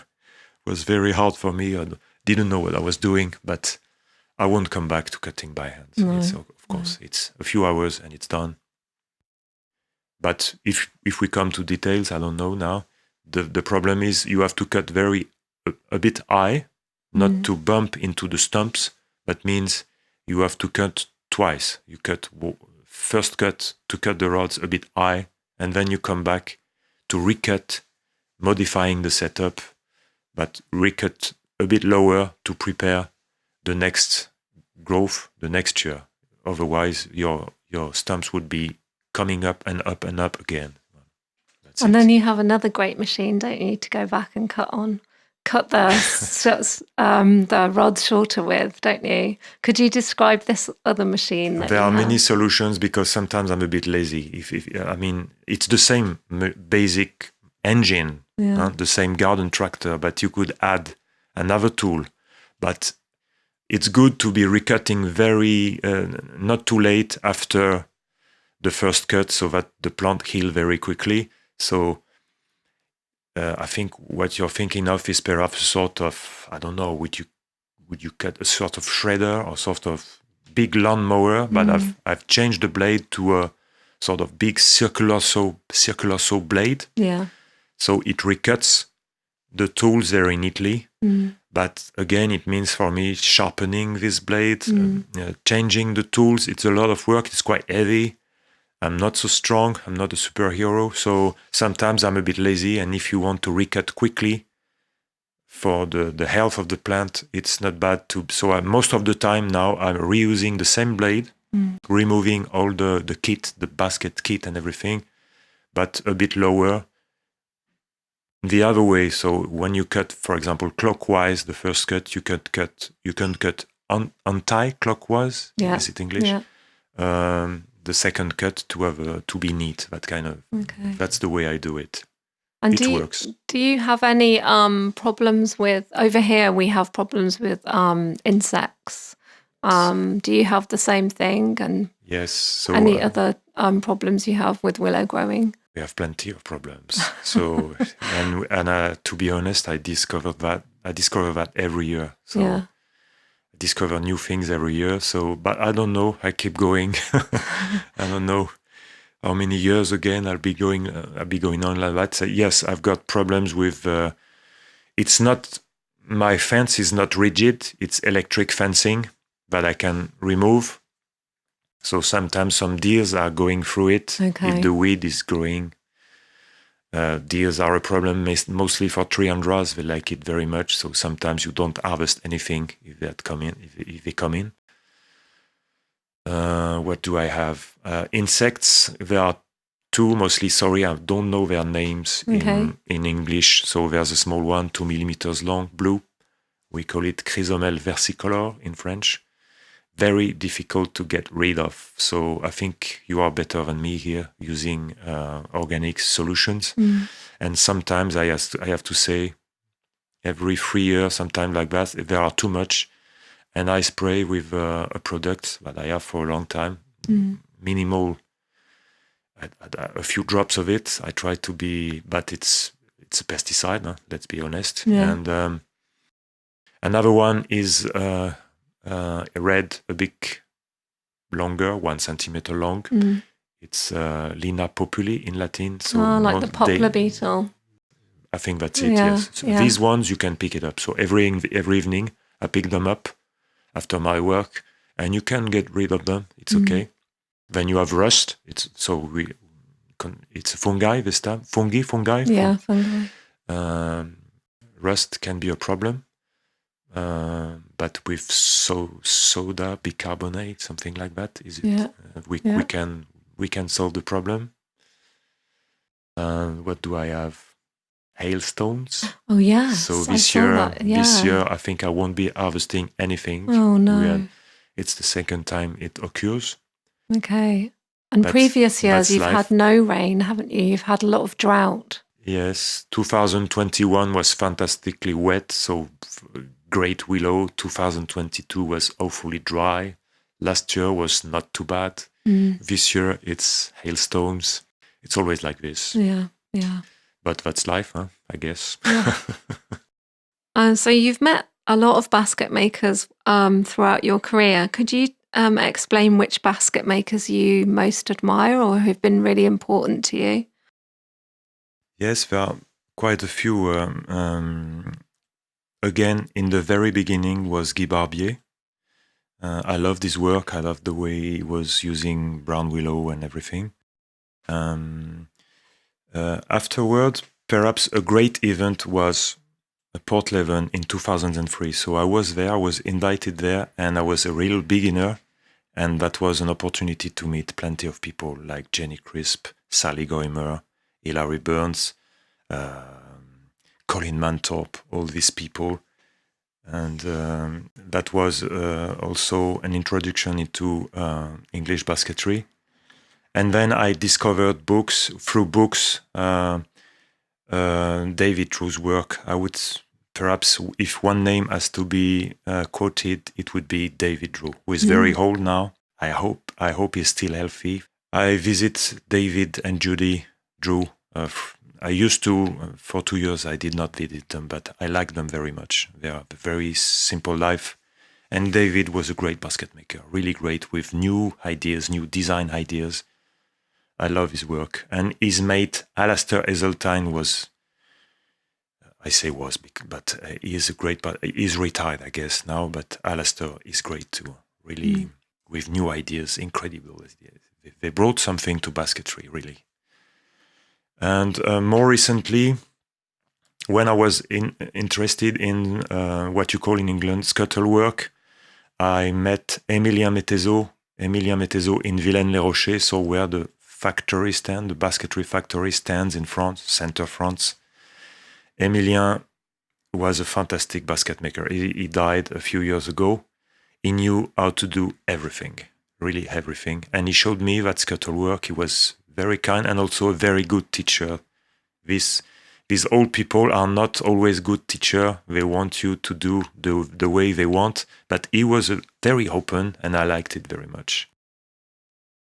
was very hard for me. I didn't know what I was doing, but I won't come back to cutting by hand. No. Of course, it's a few hours and it's done. But if we come to details, I don't know now. The problem is you have to cut a bit high, not to bump into the stumps. That means you have to cut twice. You first cut to cut the rods a bit high, and then you come back to recut, modifying the setup, but recut a bit lower to prepare the next growth, the next year. Otherwise, your stumps would be coming up and up and up again. That's and it. then you have another great machine, don't you, to go back and cut the rods shorter with, don't you? Could you describe this other machine? There are many solutions, because sometimes I'm a bit lazy. It's the same basic engine, the same garden tractor, but you could add another tool. But it's good to be recutting very not too late after the first cut, so that the plant heals very quickly. So I think what you're thinking of is perhaps a sort of, I don't know, would you cut a sort of shredder or sort of big lawnmower? But I've changed the blade to a sort of big circular saw blade. Yeah. So it recuts the tools very neatly. But again, it means for me sharpening this blade, changing the tools. It's a lot of work. It's quite heavy. I'm not so strong. I'm not a superhero. So sometimes I'm a bit lazy. And if you want to recut quickly for the health of the plant, it's not bad to. So most of the time now I'm reusing the same blade, removing all the kit, the basket kit and everything, but a bit lower. The other way, so when you cut, for example, clockwise, the first cut, you can cut anti-clockwise. Yeah. Is it English? Yeah. The second cut to be neat. That kind of. Okay. That's the way I do it. And it works. Do you have any problems with? Over here, we have problems with insects. Do you have the same thing? And yes. So any other problems you have with willow growing? We have plenty of problems. So and to be honest, I discover that every year. So I discover new things every year. So, but I don't know. I keep going. I don't know how many years again I'll be going on like that. So yes, I've got problems with. It's not, my fence is not rigid. It's electric fencing that I can remove. So sometimes some deers are going through it. Okay. If the weed is growing. Deers are a problem mostly for triandras. They like it very much. So sometimes you don't harvest anything if they come in. What do I have? Insects. There are two mostly. Sorry, I don't know their names in English. So there's a small one, 2 millimeters long, blue. We call it Chrysomel versicolor in French. Very difficult to get rid of. So I think you are better than me here using organic solutions. And sometimes I have to say, every 3 years, sometimes like that, if there are too much, and I spray with a product that I have for a long time, minimal, a few drops of it. I try to be, but it's a pesticide, let's be honest. Yeah. And another one is red, a bit longer, 1 centimeter long. It's Lina populi in Latin. So like the poplar beetle. I think that's it, yes. So these ones, you can pick it up. So every evening, I pick them up after my work, and you can get rid of them. It's okay. Then you have rust. It's a fungi this time. Fungi. Yeah, fungi. Rust can be a problem, but with soda bicarbonate, something like that, is it? Yeah. We can solve the problem. What do I have? Hailstones. Oh yeah. So this year, I think I won't be harvesting anything. Oh no. It's the second time it occurs. Okay. And previous years you've had no rain, haven't you? You've had a lot of drought. Yes. 2021 was fantastically wet, so great willow. 2022 was awfully dry. Last year was not too bad. This year it's hailstones. It's always like this. Yeah. But that's life, huh? I guess. Yeah. So you've met a lot of basket makers throughout your career. Could you explain which basket makers you most admire or who've been really important to you? Yes, there are quite a few. Again, in the very beginning was Guy Barbier. I loved his work. I loved the way he was using brown willow and everything. Afterwards, perhaps a great event was Portleven in 2003. So I was there, I was invited there, and I was a real beginner. And that was an opportunity to meet plenty of people like Jenny Crisp, Sally Goimer, Hilary Burns, Colin Manthorpe, all these people. And that was also an introduction into English basketry. And then I discovered through books, David Drew's work. I would perhaps, if one name has to be quoted, it would be David Drew, who is very old now. I hope he's still healthy. I visit David and Judy Drew. I used to, for 2 years, I did not visit them, but I like them very much. They are a very simple life. And David was a great basket maker, really great with new ideas, new design ideas. I love his work. And his mate, Alastair Hazeltine, but he is a great, but he's retired, I guess, now, but Alastair is great too, really, with new ideas, incredible ideas. They brought something to basketry, really. And more recently, when I was interested in what you call in England scuttle work, I met Emilien Mettezo in Villaines-les-Rochers, so where the basketry factory stands in France, center France. Emilien was a fantastic basket maker. He died a few years ago. He knew how to do everything, really everything. And he showed me that scuttle work. He was very kind and also a very good teacher. These old people are not always good teacher. They want you to do the way they want. But he was very open and I liked it very much.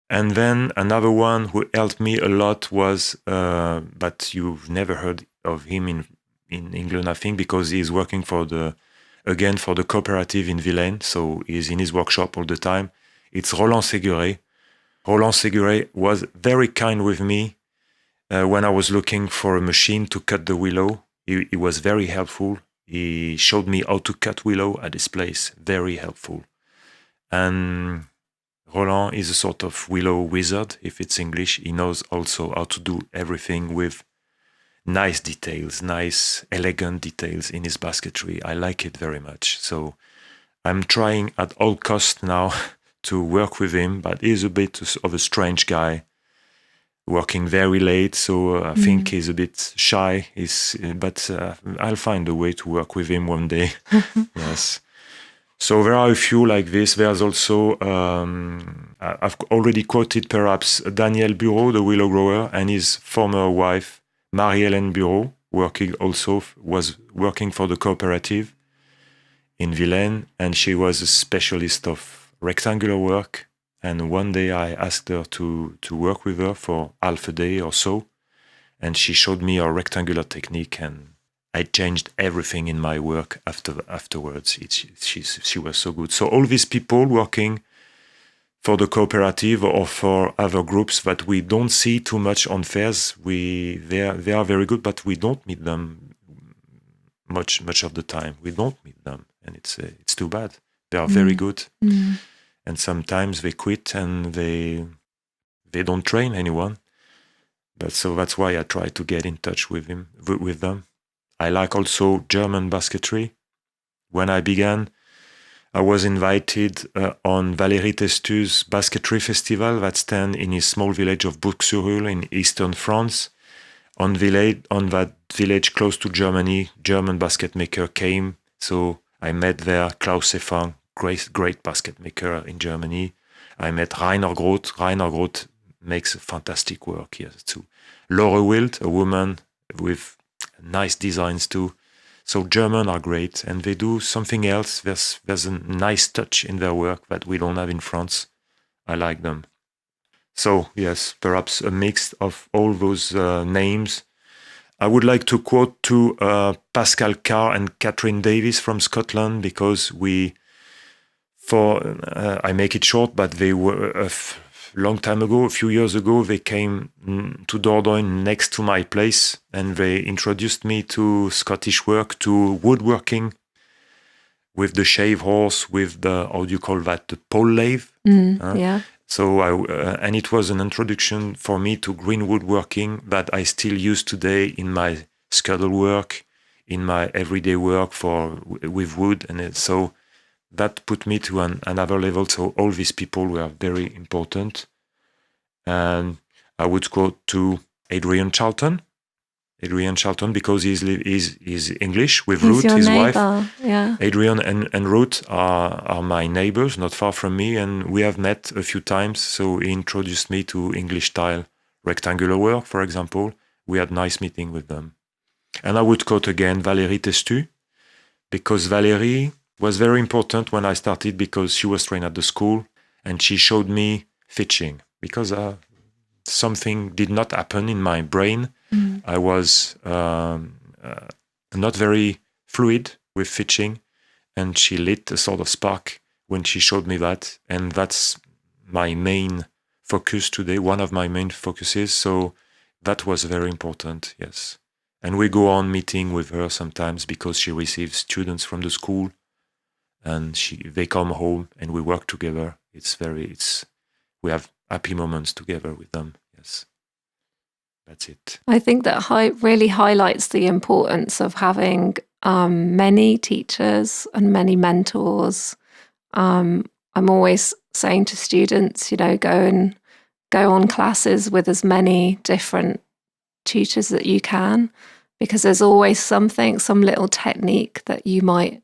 And then another one who helped me a lot was, but you've never heard of him in England, I think, because he's working for the cooperative in Villaines, so he's in his workshop all the time. It's Roland Séguret. Roland Séguret was very kind with me when I was looking for a machine to cut the willow. He was very helpful. He showed me how to cut willow at his place, very helpful. And Roland is a sort of willow wizard, if it's English. He knows also how to do everything with nice details, nice, elegant details in his basketry. I like it very much. So I'm trying at all costs now to work with him, but he's a bit of a strange guy, working very late. So I think he's a bit shy. But I'll find a way to work with him one day. Yes. So there are a few like this. There's also, I've already quoted perhaps Daniel Bureau, the willow grower, and his former wife, Marie-Hélène Bureau, was working for the cooperative in Villaines, and she was a specialist of rectangular work. And one day I asked her to work with her for half a day or so, and she showed me a rectangular technique, and I changed everything in my work afterwards. She was so good. So all these people working for the cooperative or for other groups that we don't see too much on fairs, they are very good, but we don't meet them much of the time. We don't meet them, and it's too bad. They are very good, and sometimes they quit and they don't train anyone. But so that's why I try to get in touch with them. I like also German basketry. When I began, I was invited on Valérie Testu's basketry festival that stands in his small village of Bouc-sur-Hull in eastern France. On that village close to Germany, German basket maker came. So I met there Klaus Seffang, great basket maker in Germany. I met Rainer Groth. Rainer Groth makes fantastic work here too. Laura Wild, a woman with nice designs too. So German are great, and they do something else. There's a nice touch in their work that we don't have in France. I like them. So yes, perhaps a mix of all those names. I would like to quote to Pascal Carr and Catherine Davis from Scotland, because I make it short, but they were long time ago, a few years ago, they came to Dordogne next to my place, and they introduced me to Scottish work, to woodworking with the shave horse, with the, how do you call that, the pole lathe. Yeah. So and it was an introduction for me to green woodworking that I still use today in my scuttle work, in my everyday work with wood, and so that put me to another level. So all these people were very important. And I would quote to Adrian Charlton, because he's English with Ruth, his wife. Yeah. Adrian and Ruth are my neighbors, not far from me, and we have met a few times. So he introduced me to English style rectangular work, for example. We had nice meeting with them. And I would quote again Valérie Testu, because Valérie was very important when I started, because she was trained at the school and she showed me fitching, because something did not happen in my brain. I was not very fluid with fitching, and she lit a sort of spark when she showed me that. And that's my main focus today, one of my main focuses. So that was very important, yes. And we go on meeting with her sometimes, because she receives students from the school, and they come home and we work together. We have happy moments together with them. Yes, that's it. I think that really highlights the importance of having many teachers and many mentors. I'm always saying to students, go on classes with as many different tutors that you can, because there's always some little technique that you might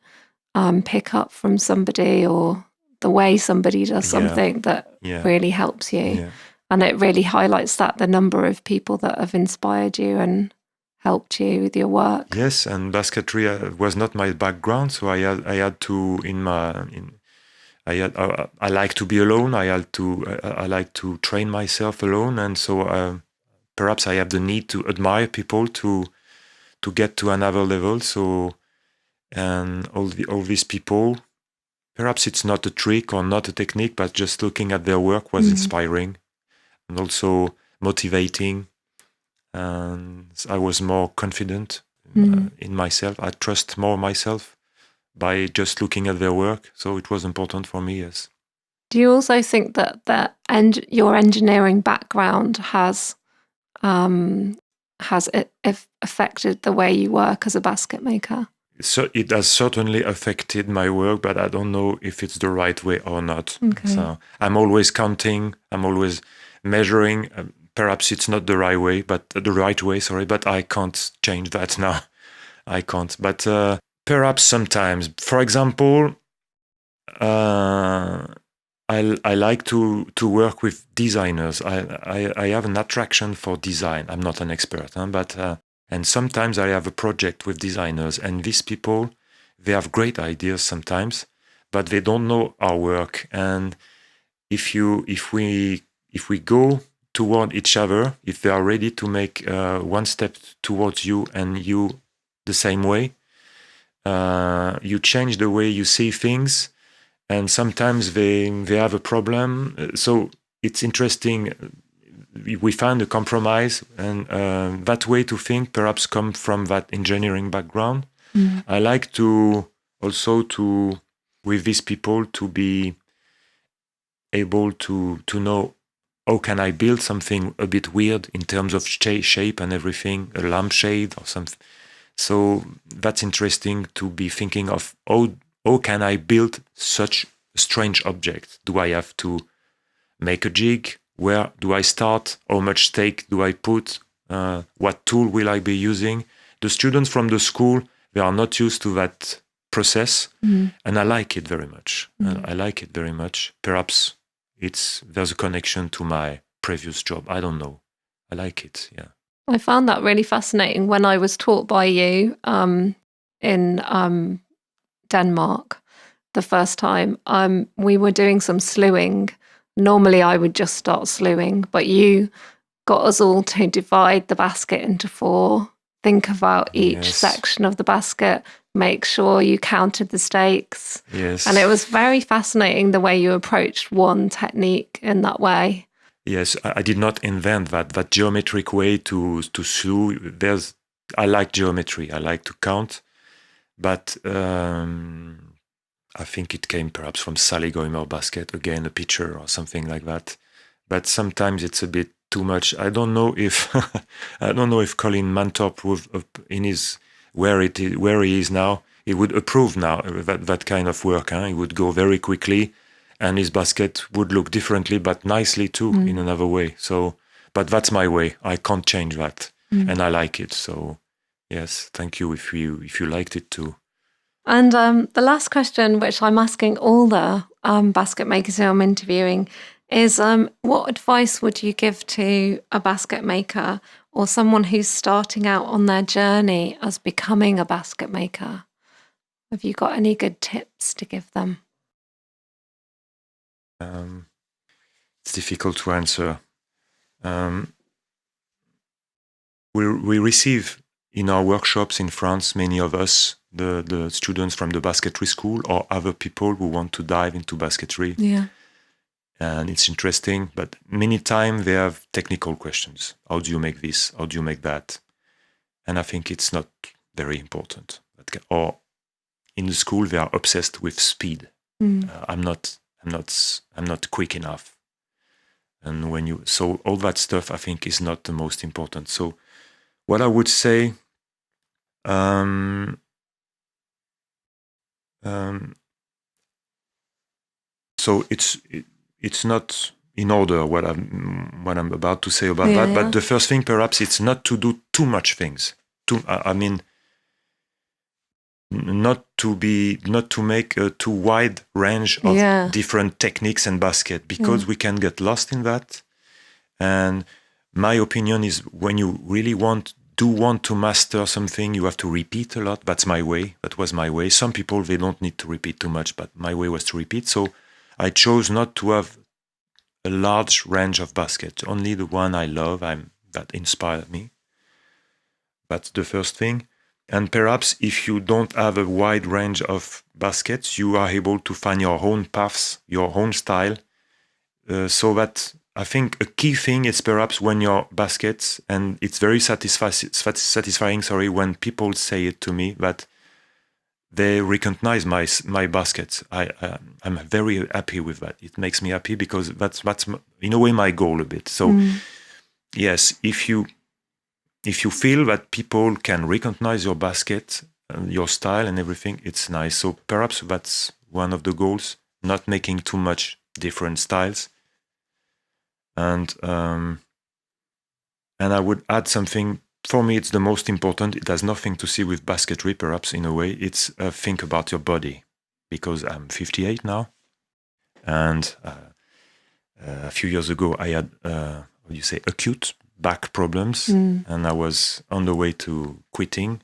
pick up from somebody, or the way somebody does something that really helps you. Yeah. And it really highlights the number of people that have inspired you and helped you with your work. Yes, and basketry was not my background, so I had to I like to be alone. I like to train myself alone, and so perhaps I have the need to admire people to get to another level. So, and all these people, perhaps it's not a trick or not a technique, but just looking at their work was inspiring and also motivating. And I was more confident in myself. I trust more myself by just looking at their work. So it was important for me, yes. Do you also think that your engineering background has it affected the way you work as a basket maker? So it has certainly affected my work, but I don't know if it's the right way or not. Okay. So I'm always counting, I'm always measuring. Perhaps it's not the right way, but I can't change that now. I can't. But perhaps sometimes, for example, I like to work with designers. I have an attraction for design. I'm not an expert, but and sometimes I have a project with designers, and these people, they have great ideas sometimes, but they don't know our work. And if we go toward each other, if they are ready to make one step towards you, and you the same way. You change the way you see things, and sometimes they have a problem. So it's interesting. We find a compromise, and that way to think perhaps come from that engineering background. I like to also with these people to be able to know how can I build something a bit weird in terms of shape and everything, a lampshade or something. So that's interesting to be thinking of how can I build such a strange object? Do I have to make a jig? Where do I start? How much stake do I put? What tool will I be using? The students from the school, they are not used to that process, and I like it very much. I like it very much. Perhaps there's a connection to my previous job. I don't know. I like it, yeah. I found that really fascinating when I was taught by you in Denmark the first time. We were doing some slewing. Normally I would just start slewing, but you got us all to divide the basket into 4, think about each section of the basket, make sure you counted the stakes. Yes. And it was very fascinating the way you approached one technique in that way. Yes, I did not invent that geometric way to slew. I like geometry. I like to count, but I think it came perhaps from Sally Goimer basket, again a picture or something like that. But sometimes it's a bit too much. I don't know if Colin Mantorp would, in his where he is now, he would approve now that kind of work. He would go very quickly, and his basket would look differently, but nicely too, in another way. So, but that's my way. I can't change that, and I like it. So, yes, thank you if you liked it too. And the last question, which I'm asking all the basket makers who I'm interviewing, is what advice would you give to a basket maker or someone who's starting out on their journey as becoming a basket maker? Have you got any good tips to give them? It's difficult to answer. We receive in our workshops in France, many of us, the students from the basketry school or other people who want to dive into basketry. Yeah. And it's interesting, but many times they have technical questions. How do you make this? How do you make that? And I think it's not very important. Or in the school, they are obsessed with speed. I'm not quick enough. And so all that stuff, I think, is not the most important. So what I would say, so it's not in order what I'm about to say about that. But the first thing, perhaps, it's not to do too much things. Not to make a too wide range of different techniques and basket, because we can get lost in that. And my opinion is, when you really want to master something, you have to repeat a lot. That's my way. That was my way. Some people, they don't need to repeat too much, but my way was to repeat. So I chose not to have a large range of baskets, only the one I love, that inspired me. That's the first thing. And perhaps if you don't have a wide range of baskets, you are able to find your own paths, your own style. So that I think a key thing is perhaps when your baskets, and it's very satisfying, when people say it to me, that they recognize my baskets. I'm very happy with that. It makes me happy, because that's in a way my goal a bit. So yes, if you feel that people can recognize your basket, your style and everything, it's nice. So perhaps that's one of the goals, not making too much different styles. And I would add something. For me, it's the most important. It has nothing to see with basketry, perhaps, in a way. It's think about your body, because I'm 58 now. And a few years ago, I had, acute back problems, and I was on the way to quitting.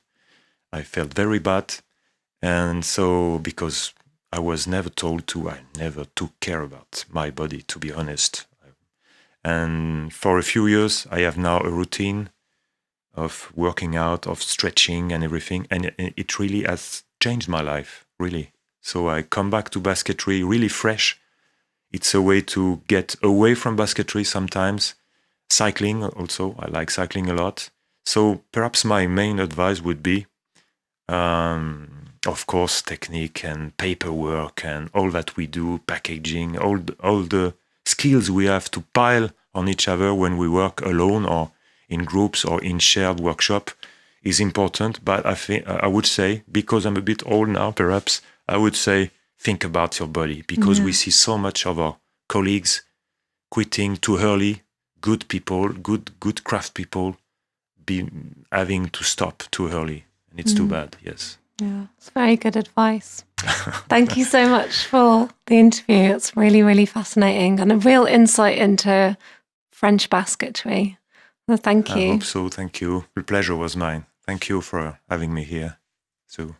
I felt very bad. And so, because I was never told to, I never took care about my body, to be honest. And for a few years, I have now a routine of working out, of stretching and everything. And it really has changed my life, really. So I come back to basketry really fresh. It's a way to get away from basketry sometimes. Cycling also, I like cycling a lot. So perhaps my main advice would be, of course, technique and paperwork and all that we do, packaging, all the skills we have to pile on each other when we work alone or in groups or in shared workshop is important. But I would say, because I'm a bit old now, perhaps, I would say, think about your body, because we see so much of our colleagues quitting too early, good people, good craft people, having to stop too early. And it's too bad, yes. Yeah, it's very good advice. Thank you so much for the interview. It's really, really fascinating and a real insight into French basketry. Well, thank you. I hope so. Thank you. The pleasure was mine. Thank you for having me here. So.